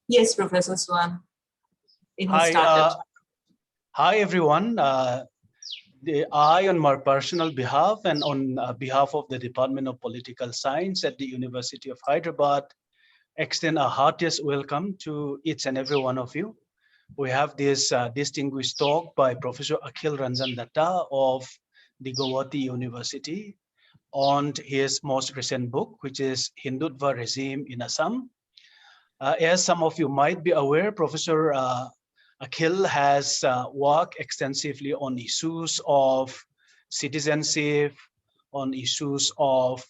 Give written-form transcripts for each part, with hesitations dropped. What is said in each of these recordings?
Yes, Professor Swan. It has Hi, started. hi everyone. I, on my personal behalf and on behalf of the Department of Political Science at the University of Hyderabad, extend a heartiest welcome to each and every one of you. We have this distinguished talk by Professor Akhil Ranjan Dutta of the Gauhati University on his most recent book, which is Hindutva Regime in Assam. As some of you might be aware, Professor Akhil has worked extensively on issues of citizenship, on issues of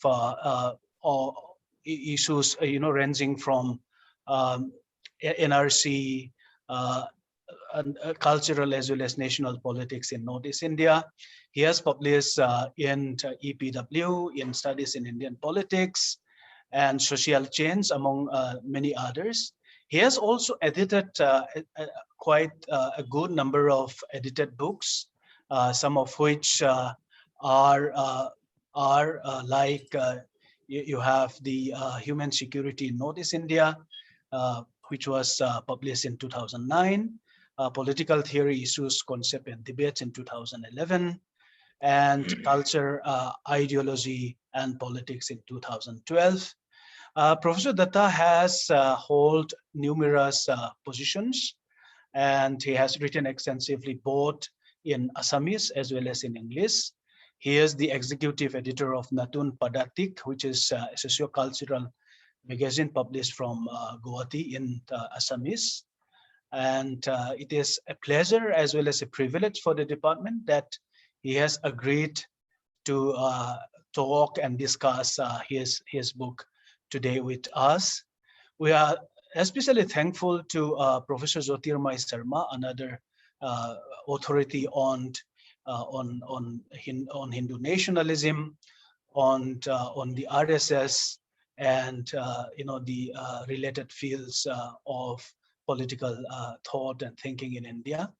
issues ranging from NRC, cultural as well as national politics in Northeast India. He has published in EPW, in Studies in Indian Politics, and Social Change, among many others. He has also edited quite a good number of edited books, some of which are like you have the Human Security in Northeast India, which was published in 2009, Political Theory, Issues, Concept, and Debates in 2011, and Culture, Ideology, and Politics in 2012. Professor Datta has held numerous positions, and he has written extensively both in Assamese as well as in English. He is the executive editor of Natun Padatik, which is a socio-cultural magazine published from Gauhati in Assamese. And it is a pleasure as well as a privilege for the department that he has agreed to talk and discuss his book today with us. We are especially thankful to Professor Jyotirmaya Sharma, another authority on Hindu nationalism, on the RSS, and the related fields of political thought and thinking in India.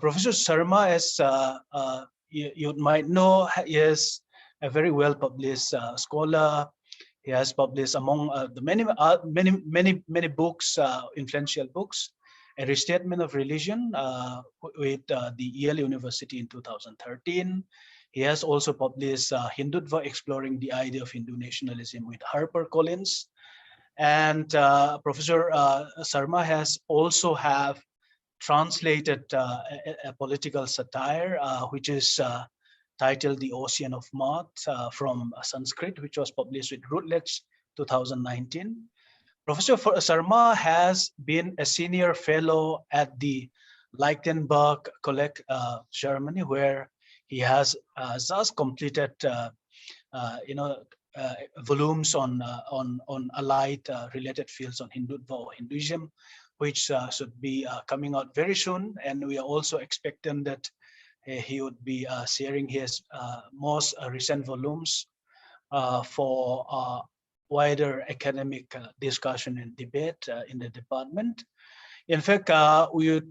Professor Sharma, as you might know, is a very well-published scholar. He has published among the many books, influential books, a restatement of religion with the Yale University in 2013. He has also published Hindutva, exploring the idea of Hindu nationalism with HarperCollins. And Professor Sharma has also have translated a political satire, which is titled The Ocean of Math from Sanskrit, which was published with Routledge 2019. Professor Sharma has been a senior fellow at the Lichtenberg College, Germany, where he has just completed, volumes on allied related fields on Hindutva or Hinduism, which should be coming out very soon. And we are also expecting that he would be sharing his most recent volumes for wider academic discussion and debate in the department. In fact, we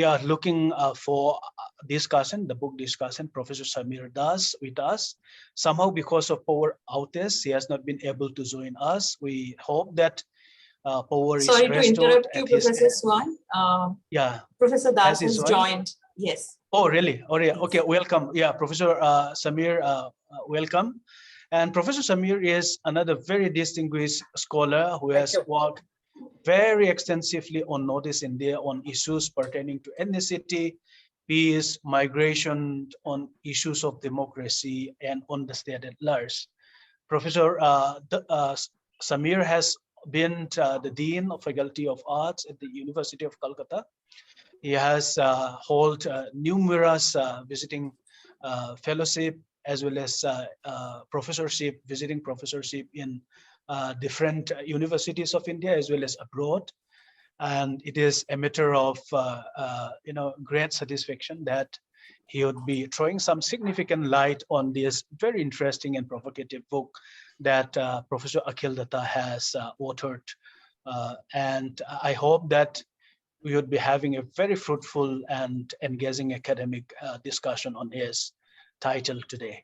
are looking for discussion, the book discussion Professor Samir does with us. Somehow, because of power outage, he has not been able to join us. We hope that power is restored. Sorry to interrupt you, Professor Swan. Yeah. Professor Das has joined. Yes. Oh, really? Oh, yeah. Okay, welcome. Yeah, Professor Samir, welcome. And Professor Samir is another very distinguished scholar who has worked very extensively on Northeast India on issues pertaining to ethnicity, peace, migration, on issues of democracy, and on the state at large. Professor Samir has been the Dean of Faculty of Arts at the University of Calcutta. He has held numerous visiting fellowship as well as professorship, visiting professorship in different universities of India as well as abroad. And it is a matter of great satisfaction that he would be throwing some significant light on this very interesting and provocative book that Professor Akhil Datta has authored. And I hope that we would be having a very fruitful and engaging academic discussion on his title today.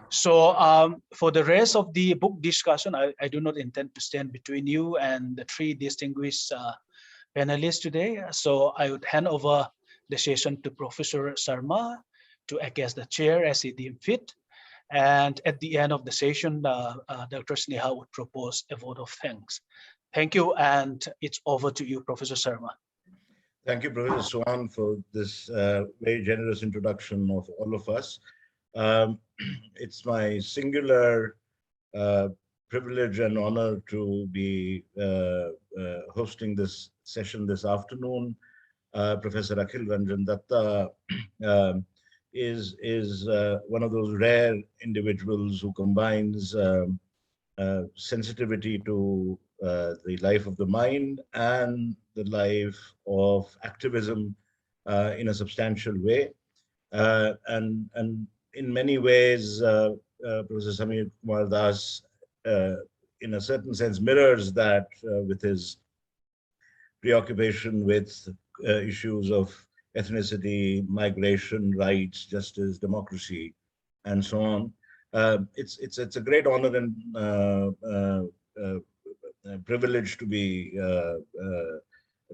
So for the rest of the book discussion, I do not intend to stand between you and the three distinguished panelists today. So I would hand over the session to Professor Sharma to act as the chair as he deemed fit. And at the end of the session, Dr. Sneha would propose a vote of thanks. Thank you, and it's over to you, Professor Sharma. Thank you, Professor Swan, for this very generous introduction of all of us. It's my singular privilege and honor to be hosting this session this afternoon. Professor Akhil Ranjan Dutta is one of those rare individuals who combines sensitivity to the life of the mind and the life of activism in a substantial way. And in many ways, Professor Samir Kumar Das, in a certain sense, mirrors that with his preoccupation with issues of ethnicity, migration, rights, justice, democracy, and so on. It's a great honor and privilege to be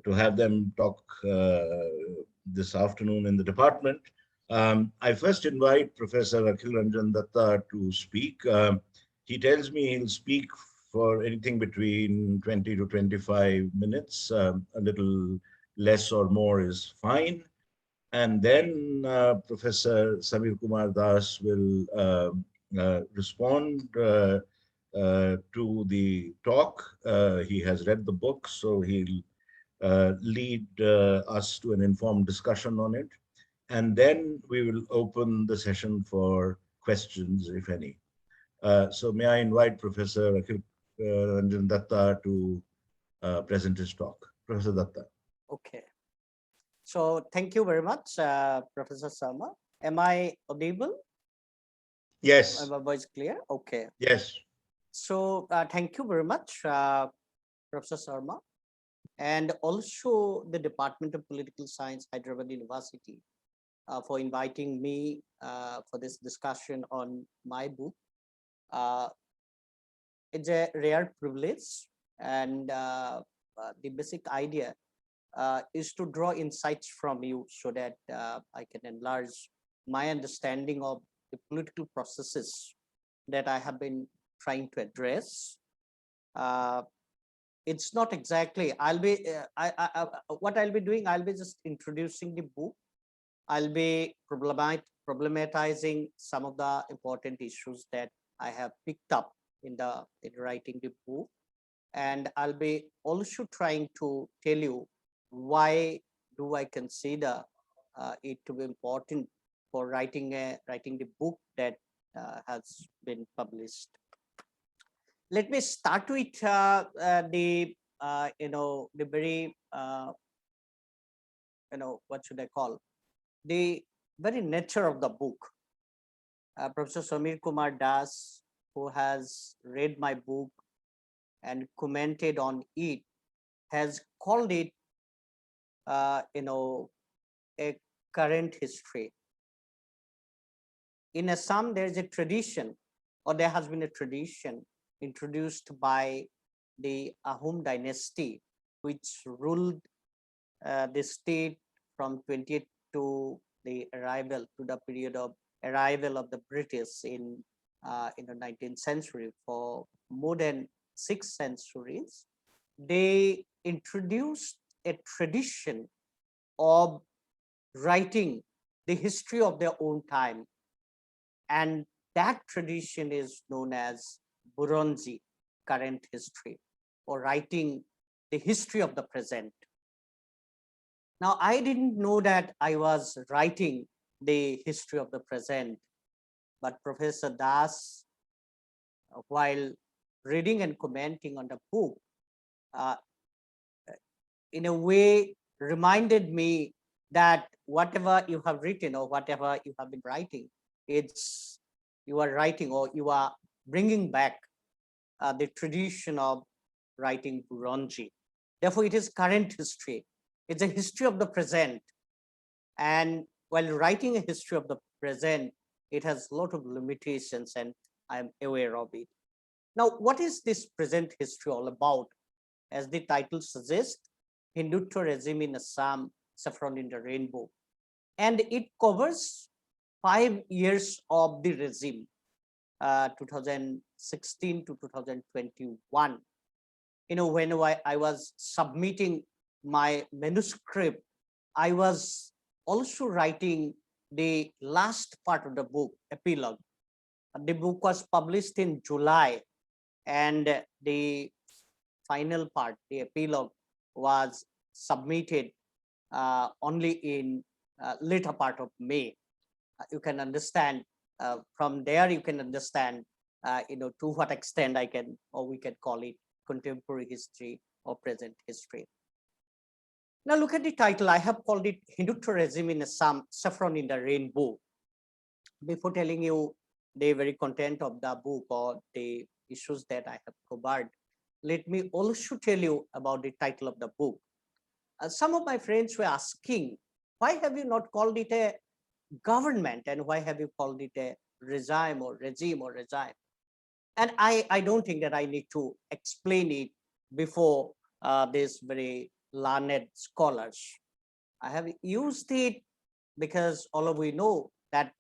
to have them talk this afternoon in the department. I first invite Professor Akhil Ranjan Dutta to speak. He tells me he'll speak for anything between 20 to 25 minutes. A little less or more is fine. And then Professor Samir Kumar Das will respond to the talk. He has read the book, so he'll lead us to an informed discussion on it. And then we will open the session for questions, if any. So may I invite Professor Akhil Ranjan Dutta to present his talk. Professor Dutta. Okay. So thank you very much, Professor Sharma. Am I audible? Yes. My voice clear? Okay. Yes. So thank you very much, Professor Sharma, and also the Department of Political Science, Hyderabad University, for inviting me for this discussion on my book. It's a rare privilege, and the basic idea is to draw insights from you so that I can enlarge my understanding of the political processes that I have been trying to address. It's not exactly, what I'll be doing, I'll be just introducing the book. I'll be problematizing some of the important issues that I have picked up in writing the book. And I'll be also trying to tell you why do I consider it to be important for writing the book that has been published. Let me start with the very what should I call, the very nature of the book. Professor Samir Kumar Das, who has read my book and commented on it, has called it a current history. In Assam, there is a tradition, or there has been a tradition introduced by the Ahom dynasty, which ruled the state from 20th to the period of arrival of the British in the 19th century. For more than 6 centuries, they introduced a tradition of writing the history of their own time, and that tradition is known as Buronji, current history, or writing the history of the present. Now, I didn't know that I was writing the history of the present, but Professor Das, while reading and commenting on the book, in a way reminded me that whatever you have written or whatever you have been writing, you are writing, or you are bringing back the tradition of writing Buronji. Therefore, it is current history. It's a history of the present. And while writing a history of the present, it has a lot of limitations, and I am aware of it. Now, what is this present history all about? As the title suggests, Hindutva Regime in Assam, Saffron in the Rainbow. And it covers 5 years of the regime, 2016 to 2021. When I was submitting my manuscript, I was also writing the last part of the book, epilogue. The book was published in July, and the final part, the epilogue, was submitted only in later part of May. You can understand from there, you can understand, to what extent I can, or we can call it contemporary history or present history. Now look at the title. I have called it Hindutva Regime in Assam, Saffron in the Rainbow. Before telling you the very content of the book or the issues that I have covered, let me also tell you about the title of the book. Some of my friends were asking, why have you not called it a government, and why have you called it a regime or regime or regime? And I don't think that I need to explain it before these very learned scholars. I have used it because all of we know that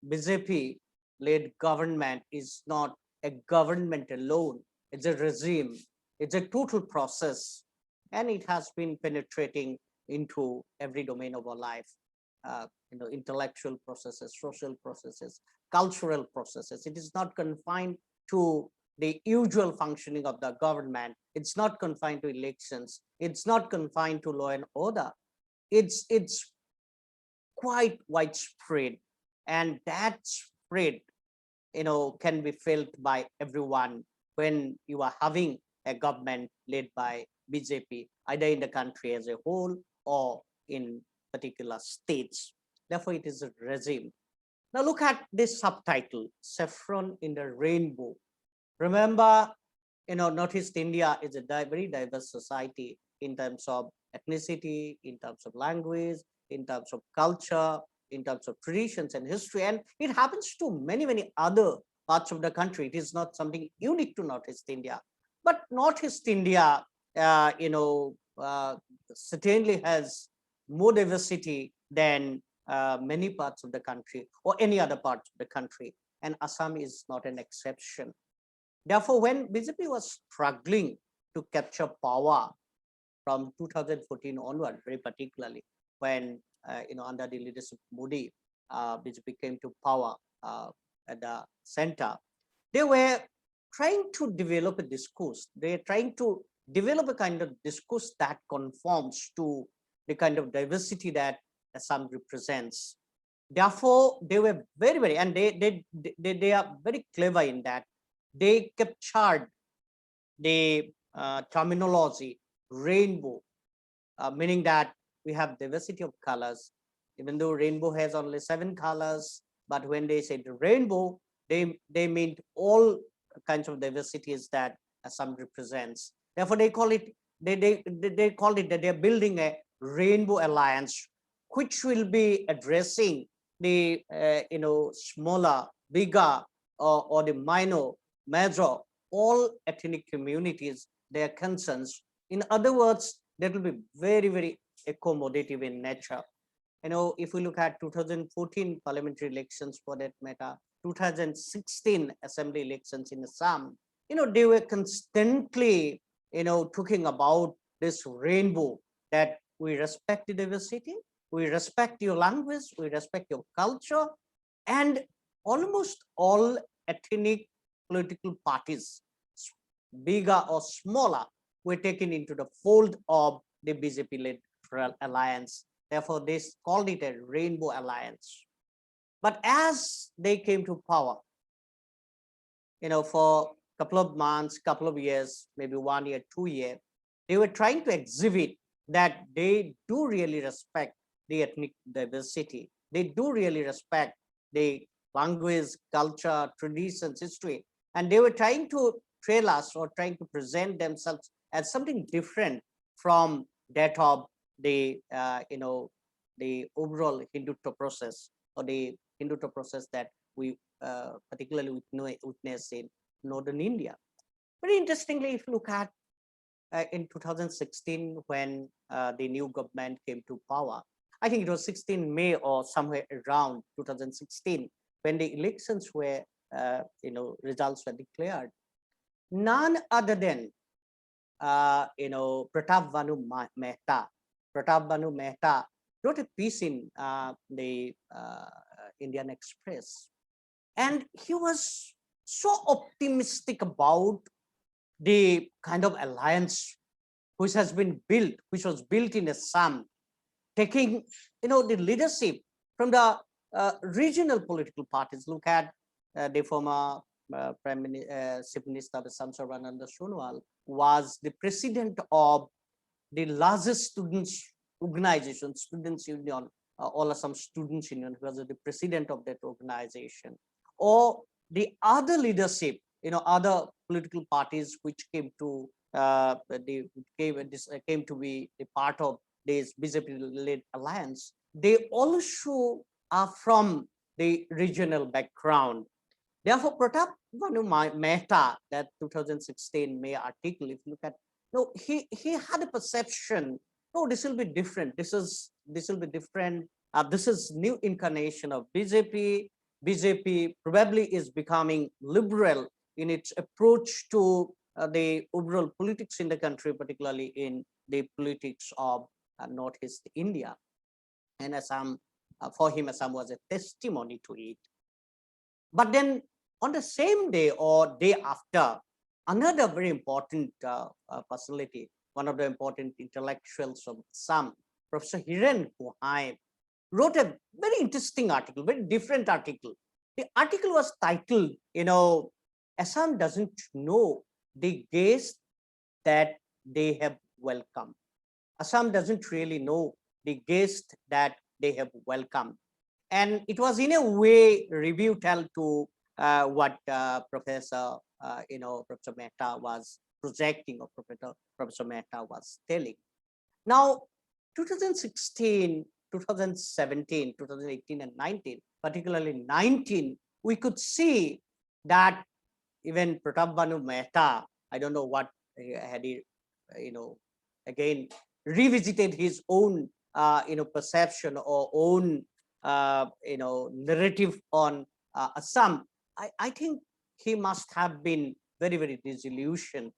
BJP-led government is not a government alone. It's a regime. It's a total process, and it has been penetrating into every domain of our life. Intellectual processes, social processes, cultural processes. It is not confined to the usual functioning of the government. It's not confined to elections. It's not confined to law and order. It's quite widespread, and that spread, can be felt by everyone when you are having a government led by BJP, either in the country as a whole or in particular states. Therefore, it is a regime. Now look at this subtitle, Saffron in the Rainbow. Remember, Northeast India is a very diverse society in terms of ethnicity, in terms of language, in terms of culture, in terms of traditions and history. And it happens to many, many other parts of the country. It is not something unique to Northeast India. But Northeast India, certainly has more diversity than many parts of the country or any other parts of the country. And Assam is not an exception. Therefore, when BJP was struggling to capture power from 2014 onward, very particularly when, under the leadership of Modi, BJP came to power at the center, they were trying to develop a discourse. They're trying to develop a kind of discourse that conforms to the kind of diversity that Assam represents. Therefore, they were very, very, and they are very clever in that. They captured the terminology rainbow, meaning that we have diversity of colors, even though rainbow has only 7 colors. But when they said rainbow, they meant all kinds of diversities that Assam represents. Therefore, they call it they called it that they're building a rainbow alliance, which will be addressing the smaller, bigger, or the minor, major, all ethnic communities, their concerns. In other words, that will be very, very accommodative in nature. If we look at 2014 parliamentary elections, for that matter, 2016 assembly elections in Assam, they were constantly, talking about this rainbow, that we respect the diversity, we respect your language, we respect your culture, and almost all ethnic political parties, bigger or smaller, were taken into the fold of the BJP-led alliance. Therefore, they called it a rainbow alliance. But as they came to power, for a couple of months, couple of years, maybe 1 year, 2 years, they were trying to exhibit that they do really respect the ethnic diversity. They do really respect the language, culture, traditions, history. And they were trying to trail us, or trying to present themselves as something different from that of the, the overall Hindutva process, or the Hindutva process that we particularly witness in northern India. Very interestingly, if you look at in 2016, when the new government came to power, I think it was 16 May or somewhere around 2016, when the elections were, results were declared. None other than, Pratap Bhanu Mehta. Pratap Bhanu Mehta wrote a piece in the Indian Express, and he was so optimistic about the kind of alliance which has been built, which was built in Assam, taking the leadership from the regional political parties. Look at the former Chief Minister of Assam, Sarbananda Sonowal, was the president of the largest students organization, Students Union, All Assam Students Union, who was the president of that organization, or the other leadership, other political parties which came to came to be a part of this BJP-led alliance. They also are from the regional background. Therefore, Pratap Bhanu Mehta, that 2016 May article, if you look at, he had a perception, this will be different. This will be different. This is new incarnation of BJP. BJP probably is becoming liberal in its approach to the overall politics in the country, particularly in the politics of Northeast India. And Assam, for him, Assam was a testimony to it. But then on the same day or day after, another very important personality, one of the important intellectuals of Assam, Professor Hiren Kohai, wrote a very interesting article, very different article. The article was titled, Assam doesn't know the guests that they have welcomed. Assam doesn't really know the guests that they have welcomed. And it was in a way rebuttal to what Professor Mehta was projecting, or Professor Mehta was telling. Now, 2016, 2017, 2018 and 19, particularly 19, we could see that even Pratap Bhanu Mehta, I don't know what had he, again revisited his own, perception or own, narrative on Assam. I think he must have been very, very disillusioned,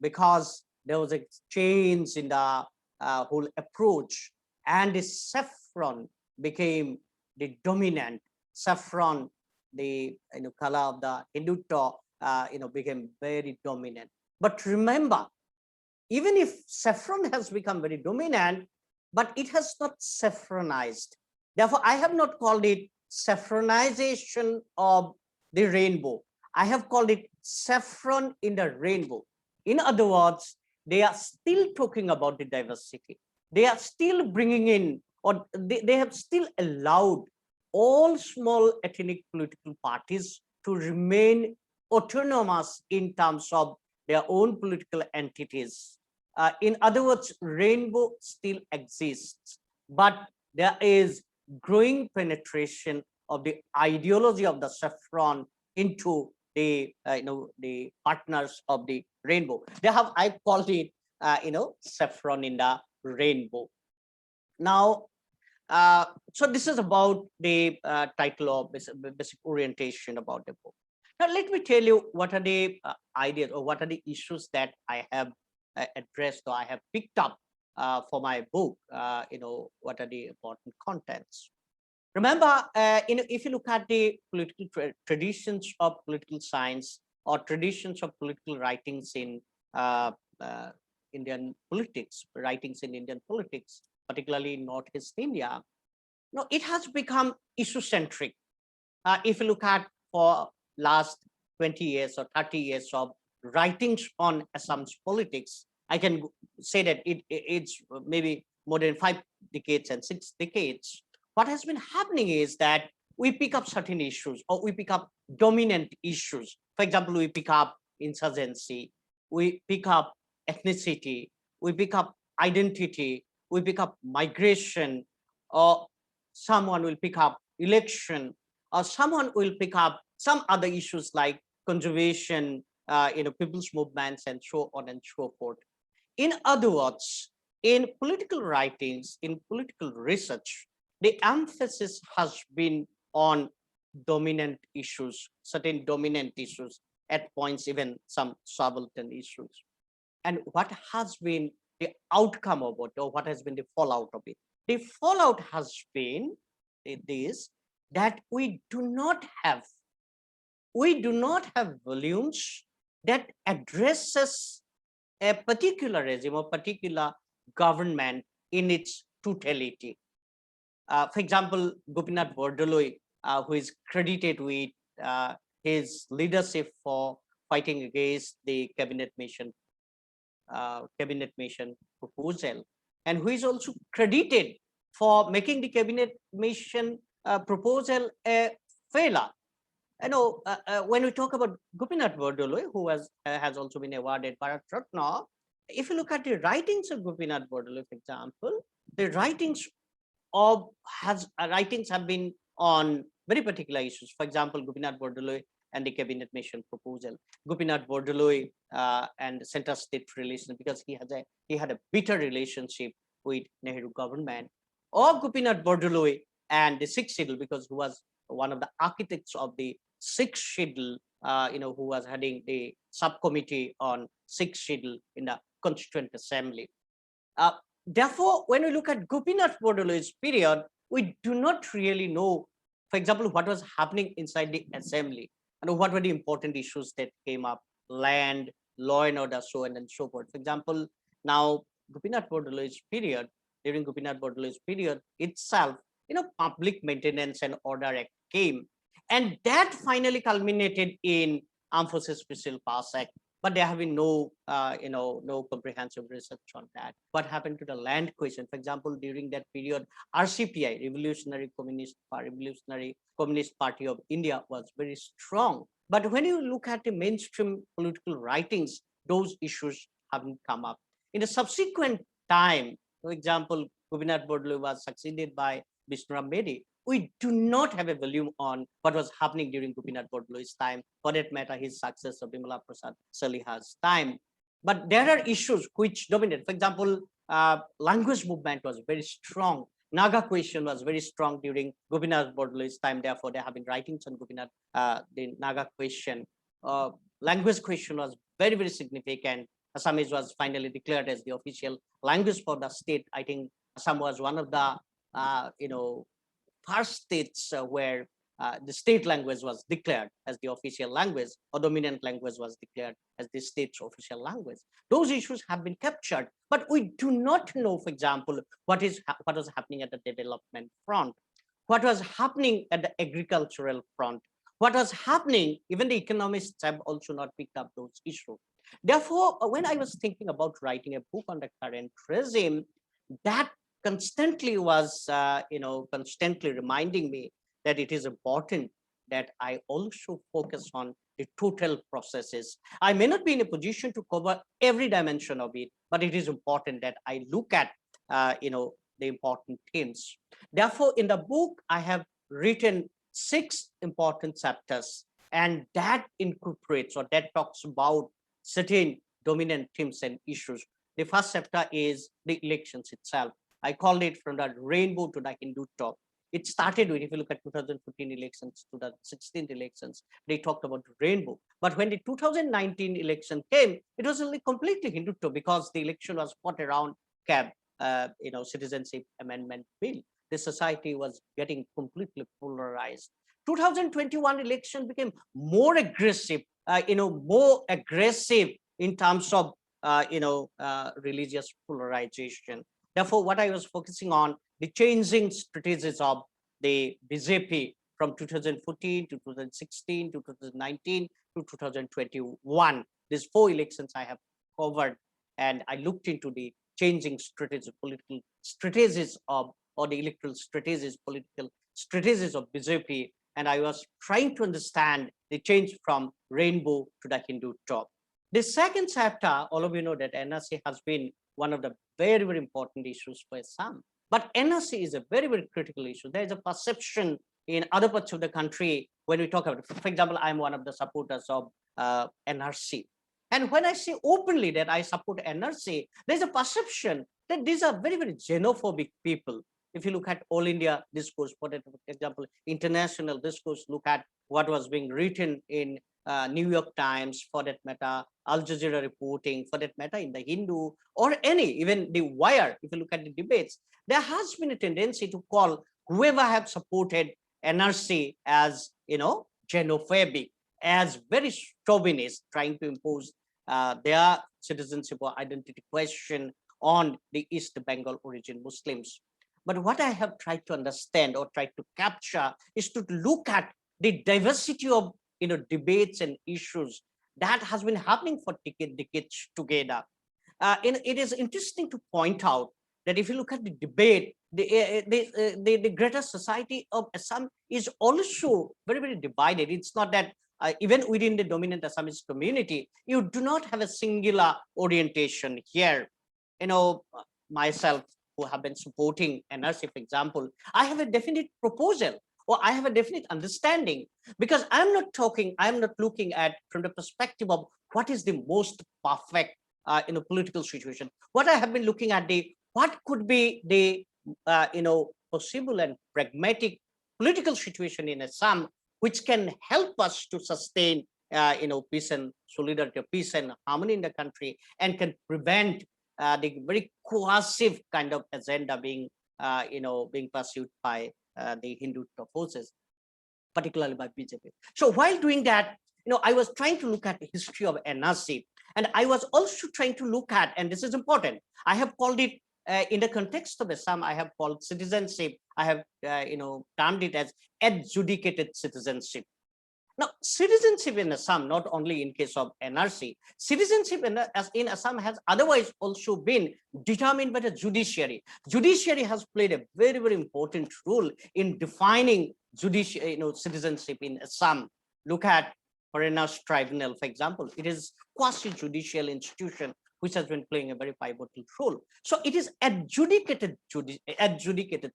because there was a change in the whole approach, and the saffron became the dominant. Saffron, the color of the Hindutva, became very dominant. But remember, even if saffron has become very dominant, but it has not saffronized. Therefore, I have not called it saffronization of the rainbow. I have called it saffron in the rainbow. In other words, they are still talking about the diversity. They are still bringing in, or they have still allowed all small ethnic political parties to remain autonomous in terms of their own political entities. In other words, rainbow still exists, but there is growing penetration of the ideology of the saffron into the the partners of the rainbow. I called it saffron in the rainbow. Now, so this is about the title of basic orientation about the book. Now, let me tell you what are the ideas, or what are the issues that I have addressed, or I have picked up for my book. What are the important contents. Remember, if you look at the political traditions of political science, or traditions of political writings in Indian politics, particularly in Northeast India, it has become issue-centric. If you look at for last 20 years or 30 years of writings on Assam's politics, I can say that it's maybe more than 5 decades and 6 decades. What has been happening is that we pick up certain issues, or we pick up dominant issues. For example, we pick up insurgency, we pick up ethnicity, we pick up identity, we pick up migration, or someone will pick up election, or someone will pick up some other issues like conservation, people's movements, and so on and so forth. In other words, in political writings, in political research, the emphasis has been on dominant issues, certain dominant issues, at points even some subaltern issues. And what has been the outcome of it, or what has been the fallout of it? The fallout has been this, that we do not have volumes that addresses a particular regime or particular government in its totality. For example, Gopinath Bordoloi, who is credited with his leadership for fighting against the cabinet mission proposal, and who is also credited for making the cabinet mission proposal a failure. When we talk about Gopinath Bordoloi, who has also been awarded Bharat Ratna, if you look at the writings of Gopinath Bordoloi, for example, the writings have been on very particular issues. For example, Gopinath Bordoloi and the cabinet mission proposal, Gopinath Bordoloi and center-state relations, because he had a bitter relationship with Nehru government, or Gopinath Bordoloi and the sixth schedule, because he was one of the architects of the sixth schedule, who was heading the subcommittee on sixth schedule in the Constituent Assembly. Therefore, when we look at Gopinath Bordoloi's period, we do not really know, for example, what was happening inside the assembly, and what were the important issues that came up: land, law and order, so on and so forth. For example, now Gopinath Bordoloi's period, during Gopinath Bordoloi's period itself, Public Maintenance and Order Act came, and that finally culminated in Armed Forces Special Pass Act. But there have been no comprehensive research on that. What happened to the land question? For example, during that period, RCPI, Revolutionary Communist Party of India, was very strong. But when you look at the mainstream political writings, those issues haven't come up. In the subsequent time, for example, Gopinath Bordoloi was succeeded by Vishnuram Bedi. We do not have a volume on what was happening during Gopinath Bordoloi's time, for that matter, his successor Bimala Prasad Saliha's time. But there are issues which dominate. For example, language movement was very strong. Naga question was very strong during Gopinath Bordoloi's time. Therefore, there have been writings on the Naga question. Language question was very, very significant. Assamese was finally declared as the official language for the state. I think Assam was one of the first states where the state language was declared as the official language, or dominant language was declared as the state's official language. Those issues have been captured, but we do not know, for example, what was happening at the development front, what was happening at the agricultural front, what was happening. Even the economists have also not picked up those issues. Therefore, when I was thinking about writing a book on the current regime, that constantly was, constantly reminding me that it is important that I also focus on the total processes. I may not be in a position to cover every dimension of it, but it is important that I look at, the important themes. Therefore, in the book, I have written 6 important chapters, and that incorporates, or that talks about certain dominant themes and issues. The first chapter is the elections itself. I called it from the rainbow to the Hindutva. It started with, if you look at 2015 elections, 2016 elections, they talked about rainbow. But when the 2019 election came, it was only completely Hindutva, because the election was fought around CAB, Citizenship Amendment Bill. The society was getting completely polarized. 2021 election became more aggressive, in terms of, religious polarization. Therefore, what I was focusing on, the changing strategies of the BJP from 2014 to 2016 to 2019 to 2021. These 4 elections I have covered, and I looked into the changing strategies, political strategies of, or the electoral strategies, political strategies of BJP, and I was trying to understand the change from rainbow to the Hindutva. The second chapter, all of you know that NRC has been one of the very, very important issues for Assam. But NRC is a very, very critical issue. There is a perception in other parts of the country, when we talk about, for example, I'm one of the supporters of NRC. And when I say openly that I support NRC, there's a perception that these are very, very xenophobic people. If you look at all India discourse, for example, international discourse, look at what was being written in New York Times, for that matter, Al Jazeera reporting, for that matter, in the Hindu, or any, even the Wire, if you look at the debates, there has been a tendency to call whoever have supported NRC as, xenophobic, as very chauvinist, trying to impose their citizenship or identity question on the East Bengal origin Muslims. But what I have tried to understand or tried to capture is to look at the diversity of debates and issues that has been happening for decades together. It is interesting to point out that if you look at the debate, the greater society of Assam is also very, very divided. It's not that even within the dominant Assamese community, you do not have a singular orientation here. Myself, who have been supporting NRC, for example, I have a definite proposal, or I have a definite understanding, because I'm not looking at from the perspective of what is the most perfect political situation. What I have been looking at what could be the possible and pragmatic political situation in Assam, which can help us to sustain peace and solidarity, peace and harmony in the country, and can prevent the very coercive kind of agenda being pursued by the Hindutva forces, particularly by BJP. So while doing that, I was trying to look at the history of NRC, and I was also trying to look at, and this is important, I have called it in the context of Assam, I have called citizenship, I have termed it as adjudicated citizenship. Now, citizenship in Assam, not only in case of NRC, citizenship in Assam has otherwise also been determined by the judiciary. Judiciary has played a very, very important role in defining citizenship in Assam. Look at Foreigners Tribunal, for example. It is quasi-judicial institution which has been playing a very pivotal role. So it is adjudicated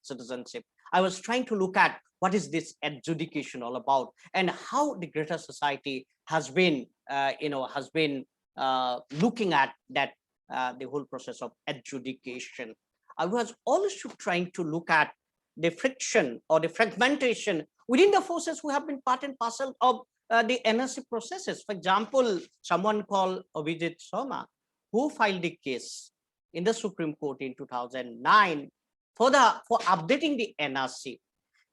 citizenship. I was trying to look at what is this adjudication all about, and how the greater society has been, looking at that, the whole process of adjudication. I was also trying to look at the friction or the fragmentation within the forces who have been part and parcel of the NRC processes. For example, someone called Abhijit Sharma, who filed the case in the Supreme Court in 2009 for updating the NRC.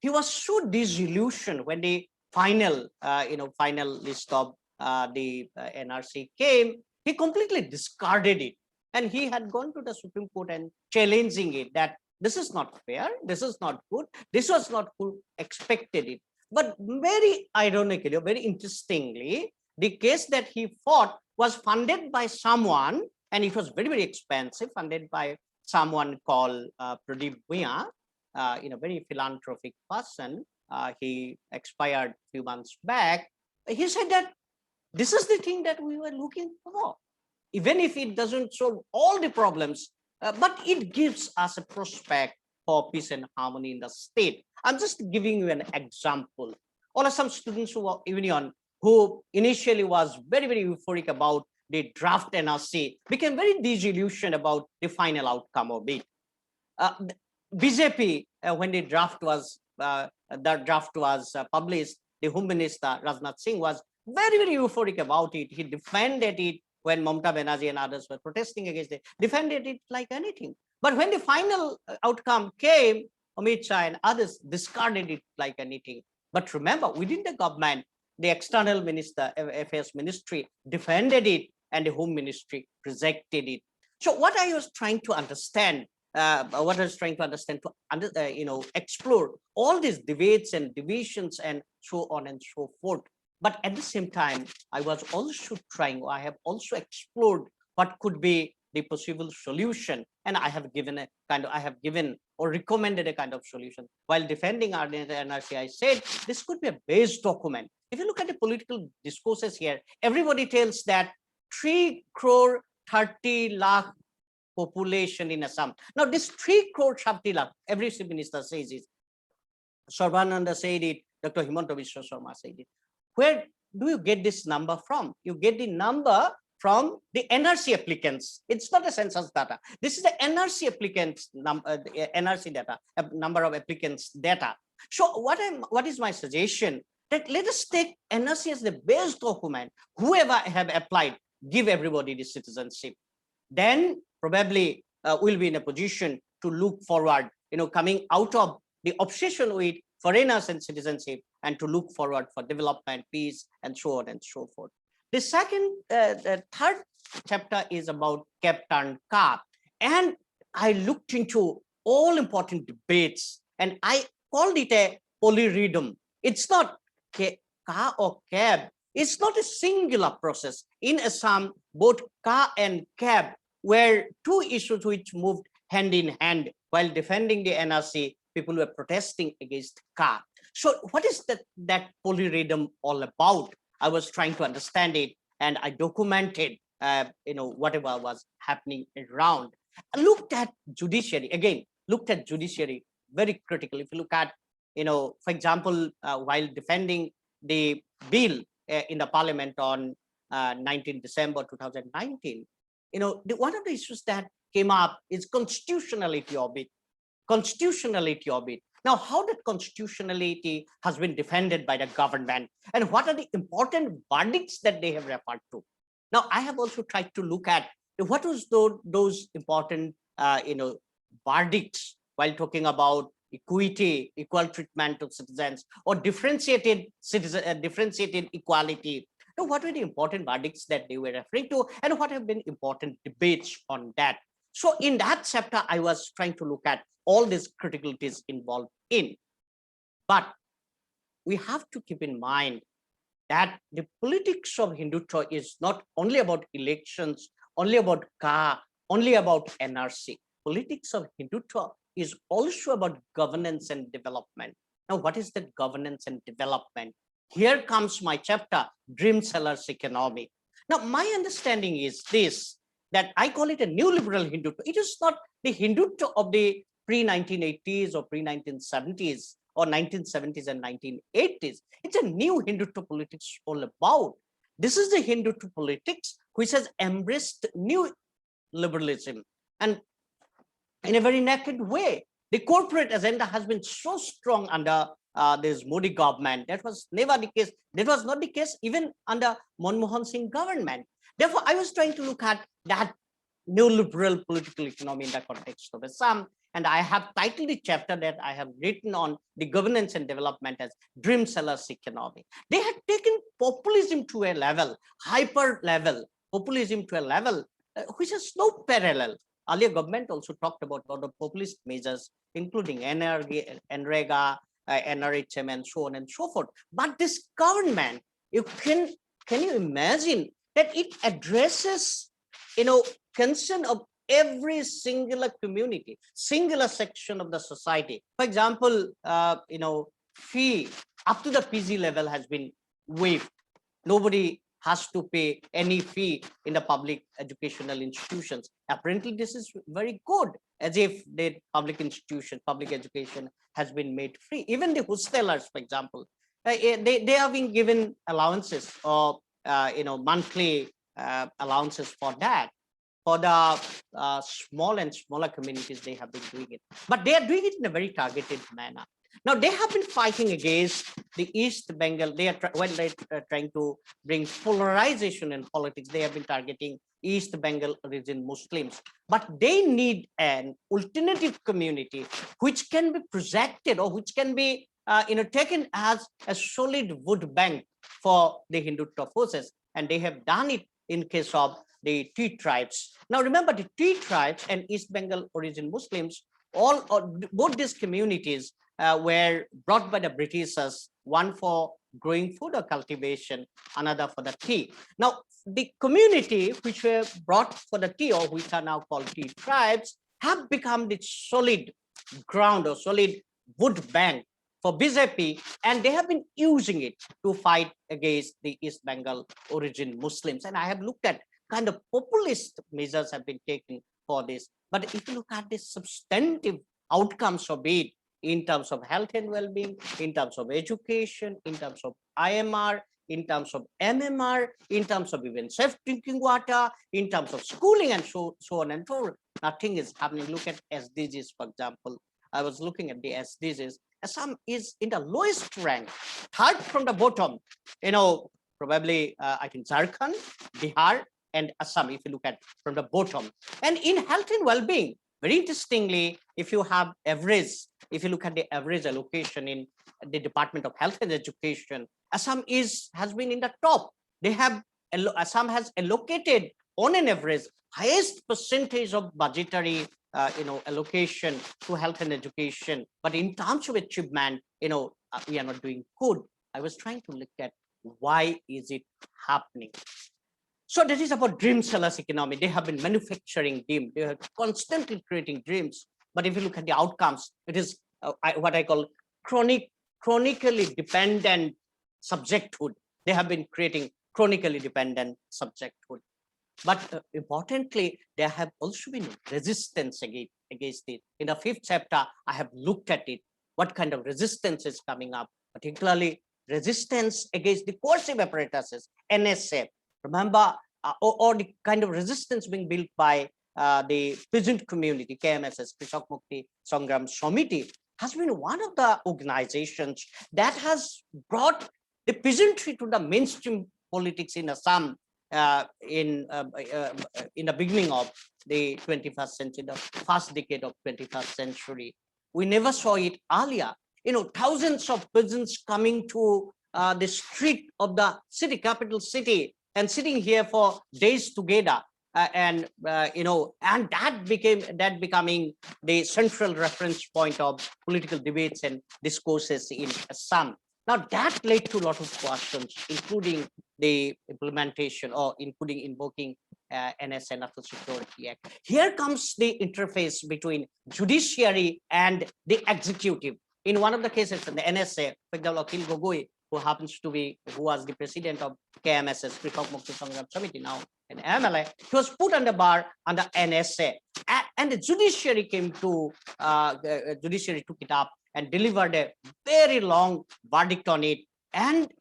He was so disillusioned when the final list of the NRC came. He completely discarded it, and he had gone to the Supreme Court and challenging it that this is not fair, this is not good, this was not who expected it. But very ironically, or very interestingly, the case that he fought was funded by someone, and it was very, very expensive, funded by someone called Pradeep Bhuya, very philanthropic person. He expired a few months back. He said that this is the thing that we were looking for, even if it doesn't solve all the problems, but it gives us a prospect for peace and harmony in the state. I'm just giving you an example. Or some students who initially was very, very euphoric about the draft NRC became very disillusioned about the final outcome of it. BJP, when the draft was published, the Home Minister Rajnath Singh was very, very euphoric about it. He defended it when Mamata Banerjee and others were protesting against it, defended it like anything. But when the final outcome came, Amit Shah and others discarded it like anything. But remember, within the government, the external minister, affairs ministry defended it, and the home ministry rejected it. So what I was trying to understand, explore all these debates and divisions and so on and so forth. But at the same time, I was also I have also explored what could be the possible solution, and I have given or recommended a kind of solution. While defending our NRC, I said this could be a base document. If you look at the political discourses here, everybody tells that 3 crore 30 lakh population in Assam. Now this 3 crore 30 lakh, every chief minister says it. Sarbananda said it, Dr. Himanta Biswa Sharma said it. Where do you get this number from? You get the number from the NRC applicants. It's not a census data. This is the NRC applicants NRC data, number of applicants data. So what is my suggestion? That let us take NRC as the base document. Whoever have applied, give everybody the citizenship. Then probably we'll be in a position to look forward, coming out of the obsession with foreigners and citizenship, and to look forward for development, peace, and so on and so forth. The third chapter is about Captain Ka, and I looked into all important debates, and I called it a polyrhythm. It's not Ka or Cab. It's not a singular process. In Assam, both Ka and Cab were two issues which moved hand in hand. While defending the NRC, people were protesting against Ka. So what is that polyrhythm all about? I was trying to understand it, and I documented, whatever was happening around. I looked at judiciary, again, very critically. If you look at, for example, while defending the bill in the parliament on 19 December 2019, one of the issues that came up is constitutionality of it. Now, how that constitutionality has been defended by the government, and what are the important verdicts that they have referred to? Now, I have also tried to look at what was those important, verdicts while talking about equity, equal treatment of citizens, or differentiated equality. Now, what were the important verdicts that they were referring to, and what have been important debates on that? So in that chapter, I was trying to look at all these criticalities involved in. But we have to keep in mind that the politics of Hindutva is not only about elections, only about Ka, only about NRC. Politics of Hindutva is also about governance and development. Now, what is that governance and development? Here comes my chapter, Dream Sellers Economy. Now, my understanding is this, that I call it a new liberal Hindutva. It is not the Hindutva of the pre-1980s or pre-1970s or 1970s and 1980s. It's a new Hindutva politics all about. This is the Hindutva politics which has embraced new liberalism, and in a very naked way. The corporate agenda has been so strong under this Modi government. That was never the case. That was not the case even under Manmohan Singh government. Therefore, I was trying to look at that new liberal political economy in the context of Assam. And I have titled the chapter that I have written on the governance and development as Dream Sellers Economy. They had taken populism to a level, hyper level, populism to a level which has no parallel. Earlier government also talked about a lot of populist measures, including NREGA, NRHM, and so on and so forth. But this government, can you imagine that it addresses, concern of every singular community, singular section of the society. For example, fee up to the PG level has been waived. Nobody has to pay any fee in the public educational institutions. Apparently, this is very good, as if the public institution, public education has been made free. Even the hostelers, for example, they have been given allowances or monthly allowances for that. For the small and smaller communities, they have been doing it, but they are doing it in a very targeted manner. Now, they have been fighting against the East Bengal. They are trying to bring polarization in politics. They have been targeting East Bengal region Muslims, but they need an alternative community which can be projected or which can be taken as a solid wood bank for the Hindutva forces, and they have done it in case of the T tribes. Now, remember, the T tribes and East Bengal origin Muslims, both these communities were brought by the Britishers, one for growing food or cultivation, another for the tea. Now, the community which were brought for the tea, or which are now called T tribes, have become the solid ground or solid wood bank for BJP, and they have been using it to fight against the East Bengal origin Muslims. And I have looked at kind of populist measures have been taken for this. But if you look at the substantive outcomes of it, in terms of health and well-being, in terms of education, in terms of IMR, in terms of MMR, in terms of even safe drinking water, in terms of schooling, and so on and so forth. Nothing is happening. Look at SDGs, for example. I was looking at the SDGs. Assam is in the lowest rank, third from the bottom. Probably I think Jharkhand, Bihar, and Assam, if you look at from the bottom. And in health and well-being, very interestingly, if you look at the average allocation in the Department of Health and Education, Assam has been in the top. Assam has allocated on an average highest percentage of budgetary allocation to health and education. But in terms of achievement, we are not doing good. I was trying to look at why is it happening. So that is about dream sellers economy. They have been manufacturing dreams. They are constantly creating dreams. But if you look at the outcomes, it is what I call chronically dependent subjecthood. They have been creating chronically dependent subjecthood. But importantly, there have also been resistance against it. In the 5th chapter, I have looked at it, what kind of resistance is coming up, particularly resistance against the coercive apparatuses, NSA. Remember, or the kind of resistance being built by the peasant community, KMSS, Krishak Mukti Sangram Samiti, has been one of the organizations that has brought the peasantry to the mainstream politics in Assam in the beginning of the 21st century, the first decade of 21st century. We never saw it earlier. Thousands of peasants coming to the street of the city, capital city, and sitting here for days together, and that becoming the central reference point of political debates and discourses in Assam. Now that led to a lot of questions, including the implementation or including invoking NSA, National Security Act. Here comes the interface between judiciary and the executive. In one of the cases in the NSA, for example, Akhil Gogoi, who was the president of KMSS, Krishak Mukti Sangram Samiti, now in MLA, he was put on the bar under NSA, and the judiciary judiciary took it up and delivered a very long verdict on it, and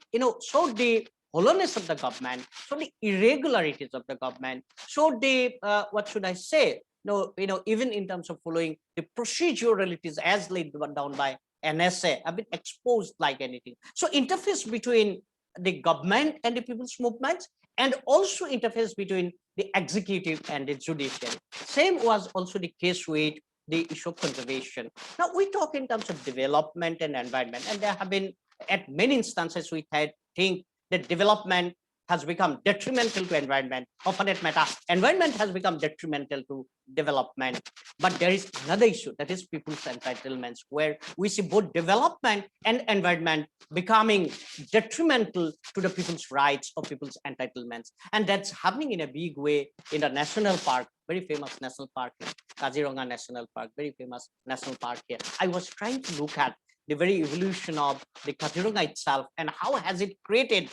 showed the hollowness of the government, showed the irregularities of the government, showed the what should I say? Even in terms of following the proceduralities as laid down by NSA have been exposed like anything. So interface between the government and the people's movements, and also interface between the executive and the judiciary. Same was also the case with the issue of conservation. Now we talk in terms of development and environment, and there have been at many instances we think that development has become detrimental to environment, or for that matter, environment has become detrimental to development. But there is another issue, that is people's entitlements, where we see both development and environment becoming detrimental to the people's rights or people's entitlements. And that's happening in a big way in the national park, very famous national park, Kaziranga National Park, very famous national park here. I was trying to look at the very evolution of the Kaziranga itself, and how has it created,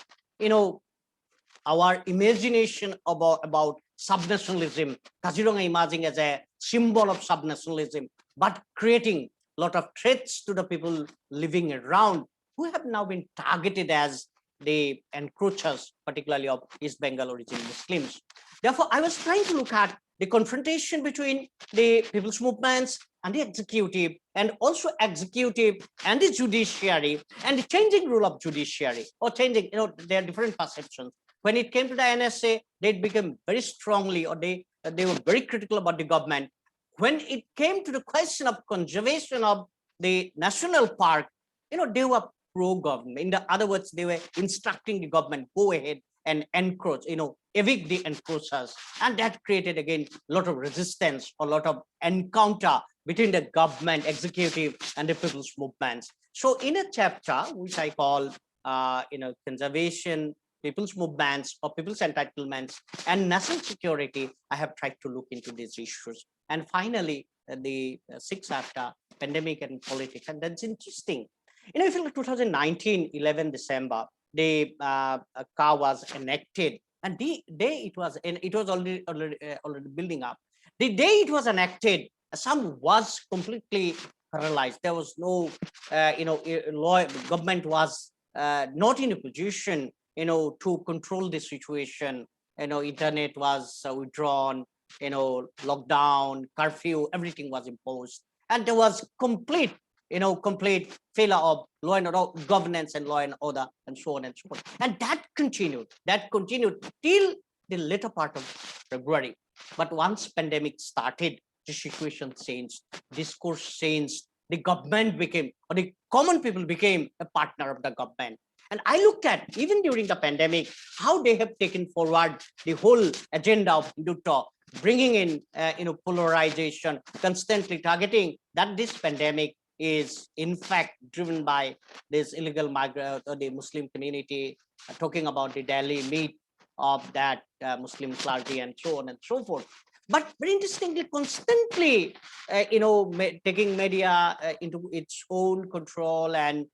our imagination about subnationalism, Kaziranga emerging as a symbol of subnationalism, but creating a lot of threats to the people living around, who have now been targeted as the encroachers, particularly of East Bengal origin Muslims. Therefore, I was trying to look at the confrontation between the people's movements and the executive, and also executive and the judiciary, and the changing role of judiciary, or changing, there are different perceptions. When it came to the NSA, they became very strongly, or they were very critical about the government. When it came to the question of conservation of the national park, they were pro-government. In other words, they were instructing the government, go ahead and encroach, evict the encroachers. And that created, again, a lot of resistance, a lot of encounter between the government, executive, and the people's movements. So in a chapter, which I call, conservation, people's movements, or people's entitlements, and national security, I have tried to look into these issues. And finally, the 6th chapter, pandemic and politics. And that's interesting. If you look 2019, 11 December, the CAR was enacted, and the day it was already building up. The day it was enacted, Assam was completely paralyzed. There was no, law. Government was not in a position, to control the situation. Internet was withdrawn. Lockdown, curfew, everything was imposed, and there was complete failure of law and order, governance and law and order, and so on and so forth. And that continued till the later part of February. But once pandemic started, the situation changed, discourse changed, the government became, or the common people became a partner of the government. And I looked at, even during the pandemic, how they have taken forward the whole agenda of Hindutva, bringing in, polarization, constantly targeting that this pandemic is in fact driven by this illegal migrant or the Muslim community, talking about the daily meat of that Muslim clergy and so on and so forth. But very interestingly, constantly, taking media into its own control and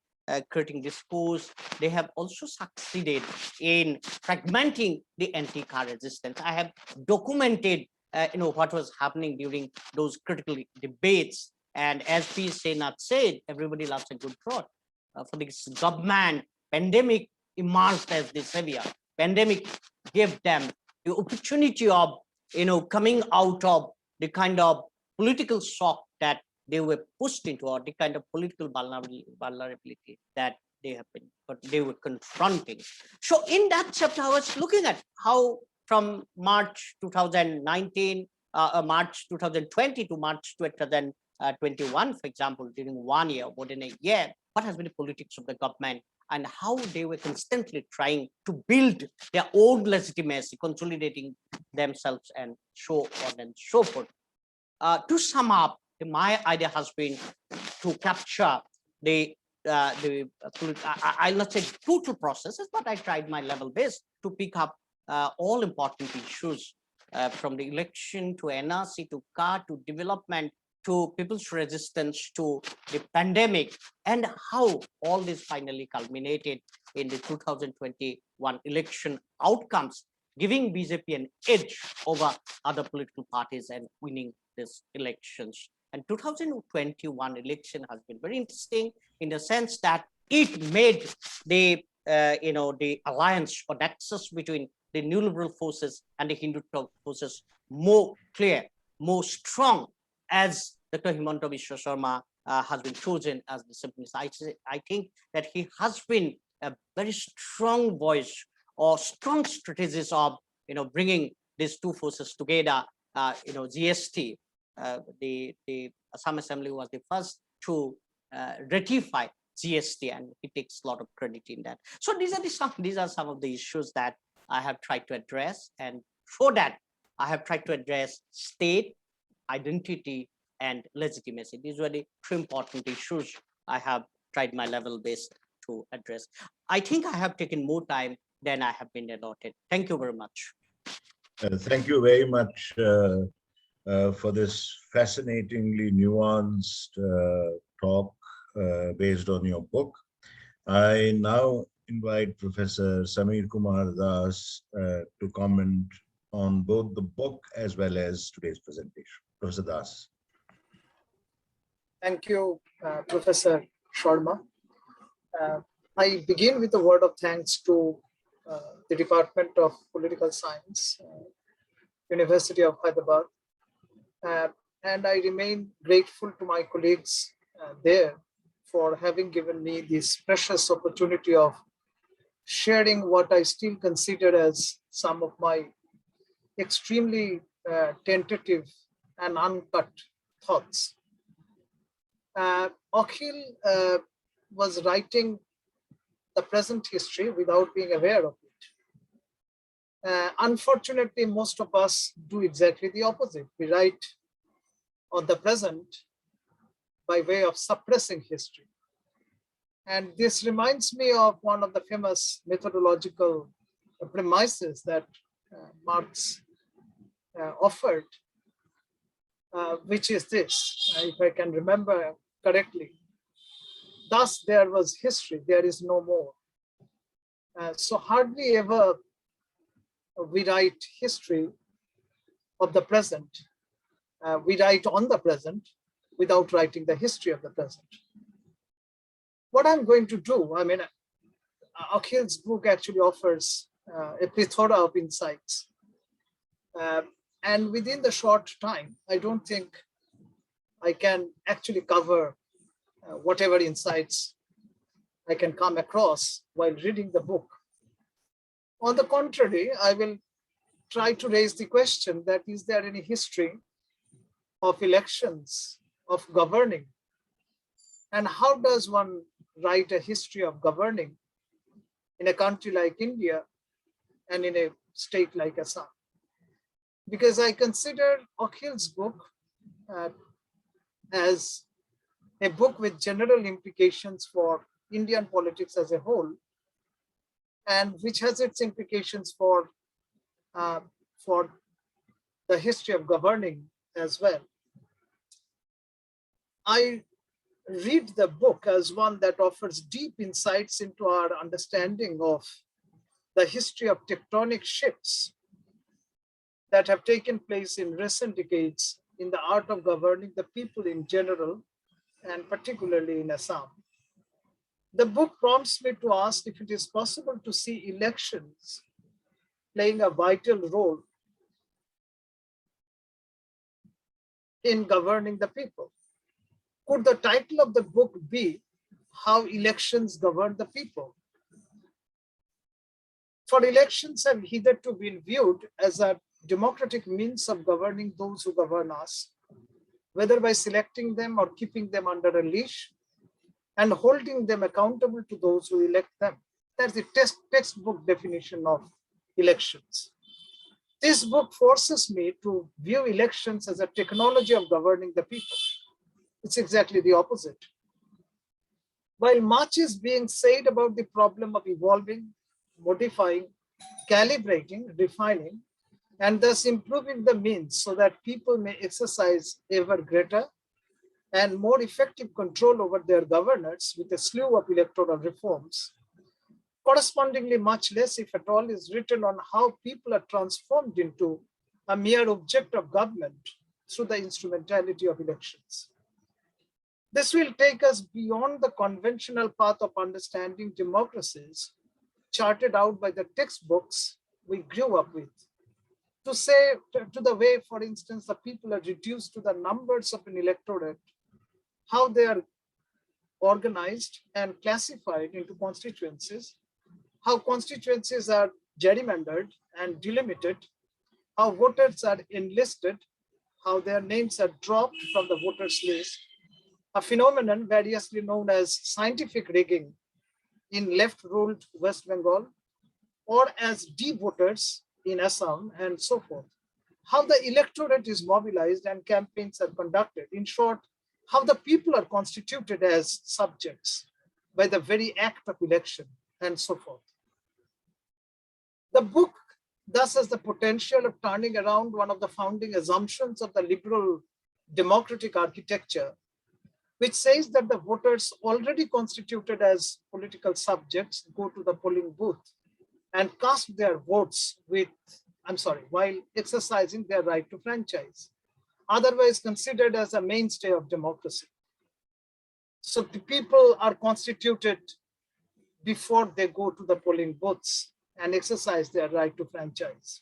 creating discourse, they have also succeeded in fragmenting the anti-car resistance. I have documented, what was happening during those critical debates. And as P. Srinath said, everybody loves a good fraud. For this government, pandemic emerged as the savior. Pandemic gave them the opportunity of, coming out of the kind of political shock that they were pushed into, or the kind of political vulnerability that they were confronting. So in that chapter, I was looking at how from March 2019, March 2020 to March 2021, for example, during 1 year, more than a year, what has been the politics of the government, and how they were constantly trying to build their own legitimacy, consolidating themselves, and so on and so forth. To sum up, my idea has been to capture I'll not say total processes, but I tried my level best to pick up all important issues, from the election to NRC to car to development to people's resistance to the pandemic, and how all this finally culminated in the 2021 election outcomes, giving BJP an edge over other political parties and winning these elections. And 2021 election has been very interesting in the sense that it made the the alliance or nexus between the new liberal forces and the Hindutva forces more clear, more strong, as Dr. Himanta Biswa Sharma has been chosen as the chief minister. I think that he has been a very strong voice or strong strategist of bringing these two forces together. GST, the Assam Assembly was the first to ratify GST, and he takes a lot of credit in that. So these are some of the issues that I have tried to address, and for that I have tried to address state, identity, and legitimacy. These were the three important issues I have tried my level best to address. I think I have taken more time than I have been allotted. Thank you very much. Thank you very much for this fascinatingly nuanced talk based on your book. I now invite Professor Samir Kumar Das to comment on both the book as well as today's presentation. Professor Das. Thank you, Professor Sharma. I begin with a word of thanks to the Department of Political Science, University of Hyderabad, and I remain grateful to my colleagues there for having given me this precious opportunity of sharing what I still consider as some of my extremely tentative and uncut thoughts. Akhil was writing the present history without being aware of it. Unfortunately, most of us do exactly the opposite. We write on the present by way of suppressing history. And this reminds me of one of the famous methodological premises that Marx offered, which is this, if I can remember correctly: thus there was history, there is no more. So hardly ever we write history of the present. We write on the present, without writing the history of the present. What I'm going to do, I mean, Akhil's book actually offers a plethora of insights. And within the short time, I don't think I can actually cover whatever insights I can come across while reading the book. On the contrary, I will try to raise the question that is there any history of elections, of governing? And how does one write a history of governing in a country like India and in a state like Assam? Because I consider Akhil's book as a book with general implications for Indian politics as a whole, and which has its implications for the history of governing as well. I read the book as one that offers deep insights into our understanding of the history of tectonic shifts that have taken place in recent decades in the art of governing the people in general, and particularly in Assam. The book prompts me to ask if it is possible to see elections playing a vital role in governing the people. Could the title of the book be How Elections Govern the People? For elections have hitherto been viewed as a democratic means of governing those who govern us, whether by selecting them or keeping them under a leash and holding them accountable to those who elect them. That's the textbook definition of elections. This book forces me to view elections as a technology of governing the people. It's exactly the opposite. While much is being said about the problem of evolving, modifying, calibrating, refining, and thus improving the means so that people may exercise ever greater and more effective control over their governance with a slew of electoral reforms, correspondingly much less, if at all, is written on how people are transformed into a mere object of government through the instrumentality of elections. This will take us beyond the conventional path of understanding democracies charted out by the textbooks we grew up with, to the way, for instance, the people are reduced to the numbers of an electorate, how they are organized and classified into constituencies, how constituencies are gerrymandered and delimited, how voters are enlisted, how their names are dropped from the voters list, a phenomenon variously known as scientific rigging in left-ruled West Bengal, or as de-voters in Assam, and so forth. How the electorate is mobilized and campaigns are conducted. In short, how the people are constituted as subjects by the very act of election, and so forth. The book thus has the potential of turning around one of the founding assumptions of the liberal democratic architecture, which says that the voters already constituted as political subjects go to the polling booth and cast their votes while exercising their right to franchise, otherwise considered as a mainstay of democracy. So the people are constituted before they go to the polling booths and exercise their right to franchise.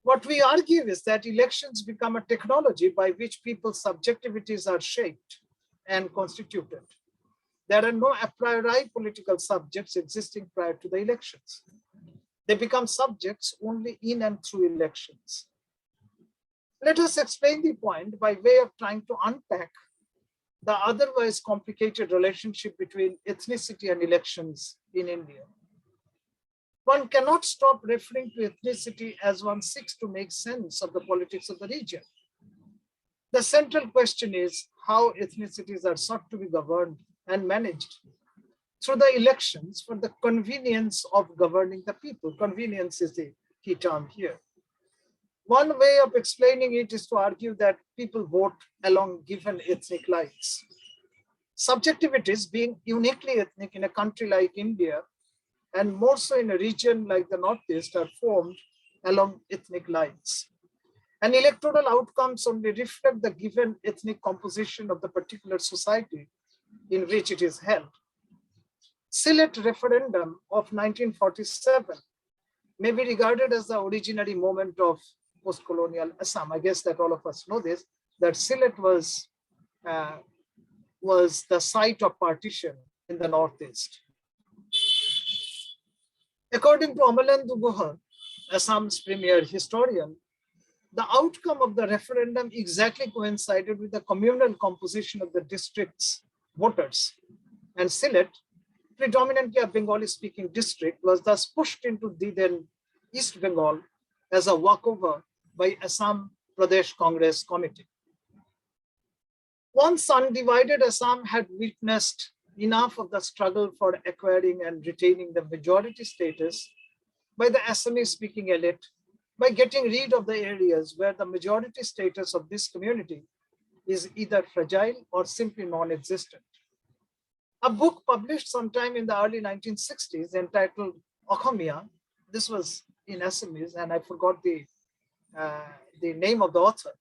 What we argue is that elections become a technology by which people's subjectivities are shaped and constituted. There are no a priori political subjects existing prior to the elections. They become subjects only in and through elections. Let us explain the point by way of trying to unpack the otherwise complicated relationship between ethnicity and elections in India. One cannot stop referring to ethnicity as one seeks to make sense of the politics of the region. The central question is how ethnicities are sought to be governed and managed through the elections for the convenience of governing the people. Convenience is the key term here. One way of explaining it is to argue that people vote along given ethnic lines. Subjectivities, being uniquely ethnic in a country like India, and more so in a region like the Northeast, are formed along ethnic lines. And electoral outcomes only reflect the given ethnic composition of the particular society in which it is held. Sylhet referendum of 1947 may be regarded as the originary moment of post-colonial Assam. I guess that all of us know this, that Sylhet was the site of partition in the Northeast. According to Amalendu Guha, Assam's premier historian, the outcome of the referendum exactly coincided with the communal composition of the district's voters. And Sylhet, predominantly a Bengali-speaking district, was thus pushed into the then East Bengal as a walkover by Assam Pradesh Congress Committee. Once undivided, Assam had witnessed enough of the struggle for acquiring and retaining the majority status by the Assamese-speaking elite by getting rid of the areas where the majority status of this community is either fragile or simply non-existent. A book published sometime in the early 1960s entitled Okhomia, this was in Assamese and I forgot the name of the author,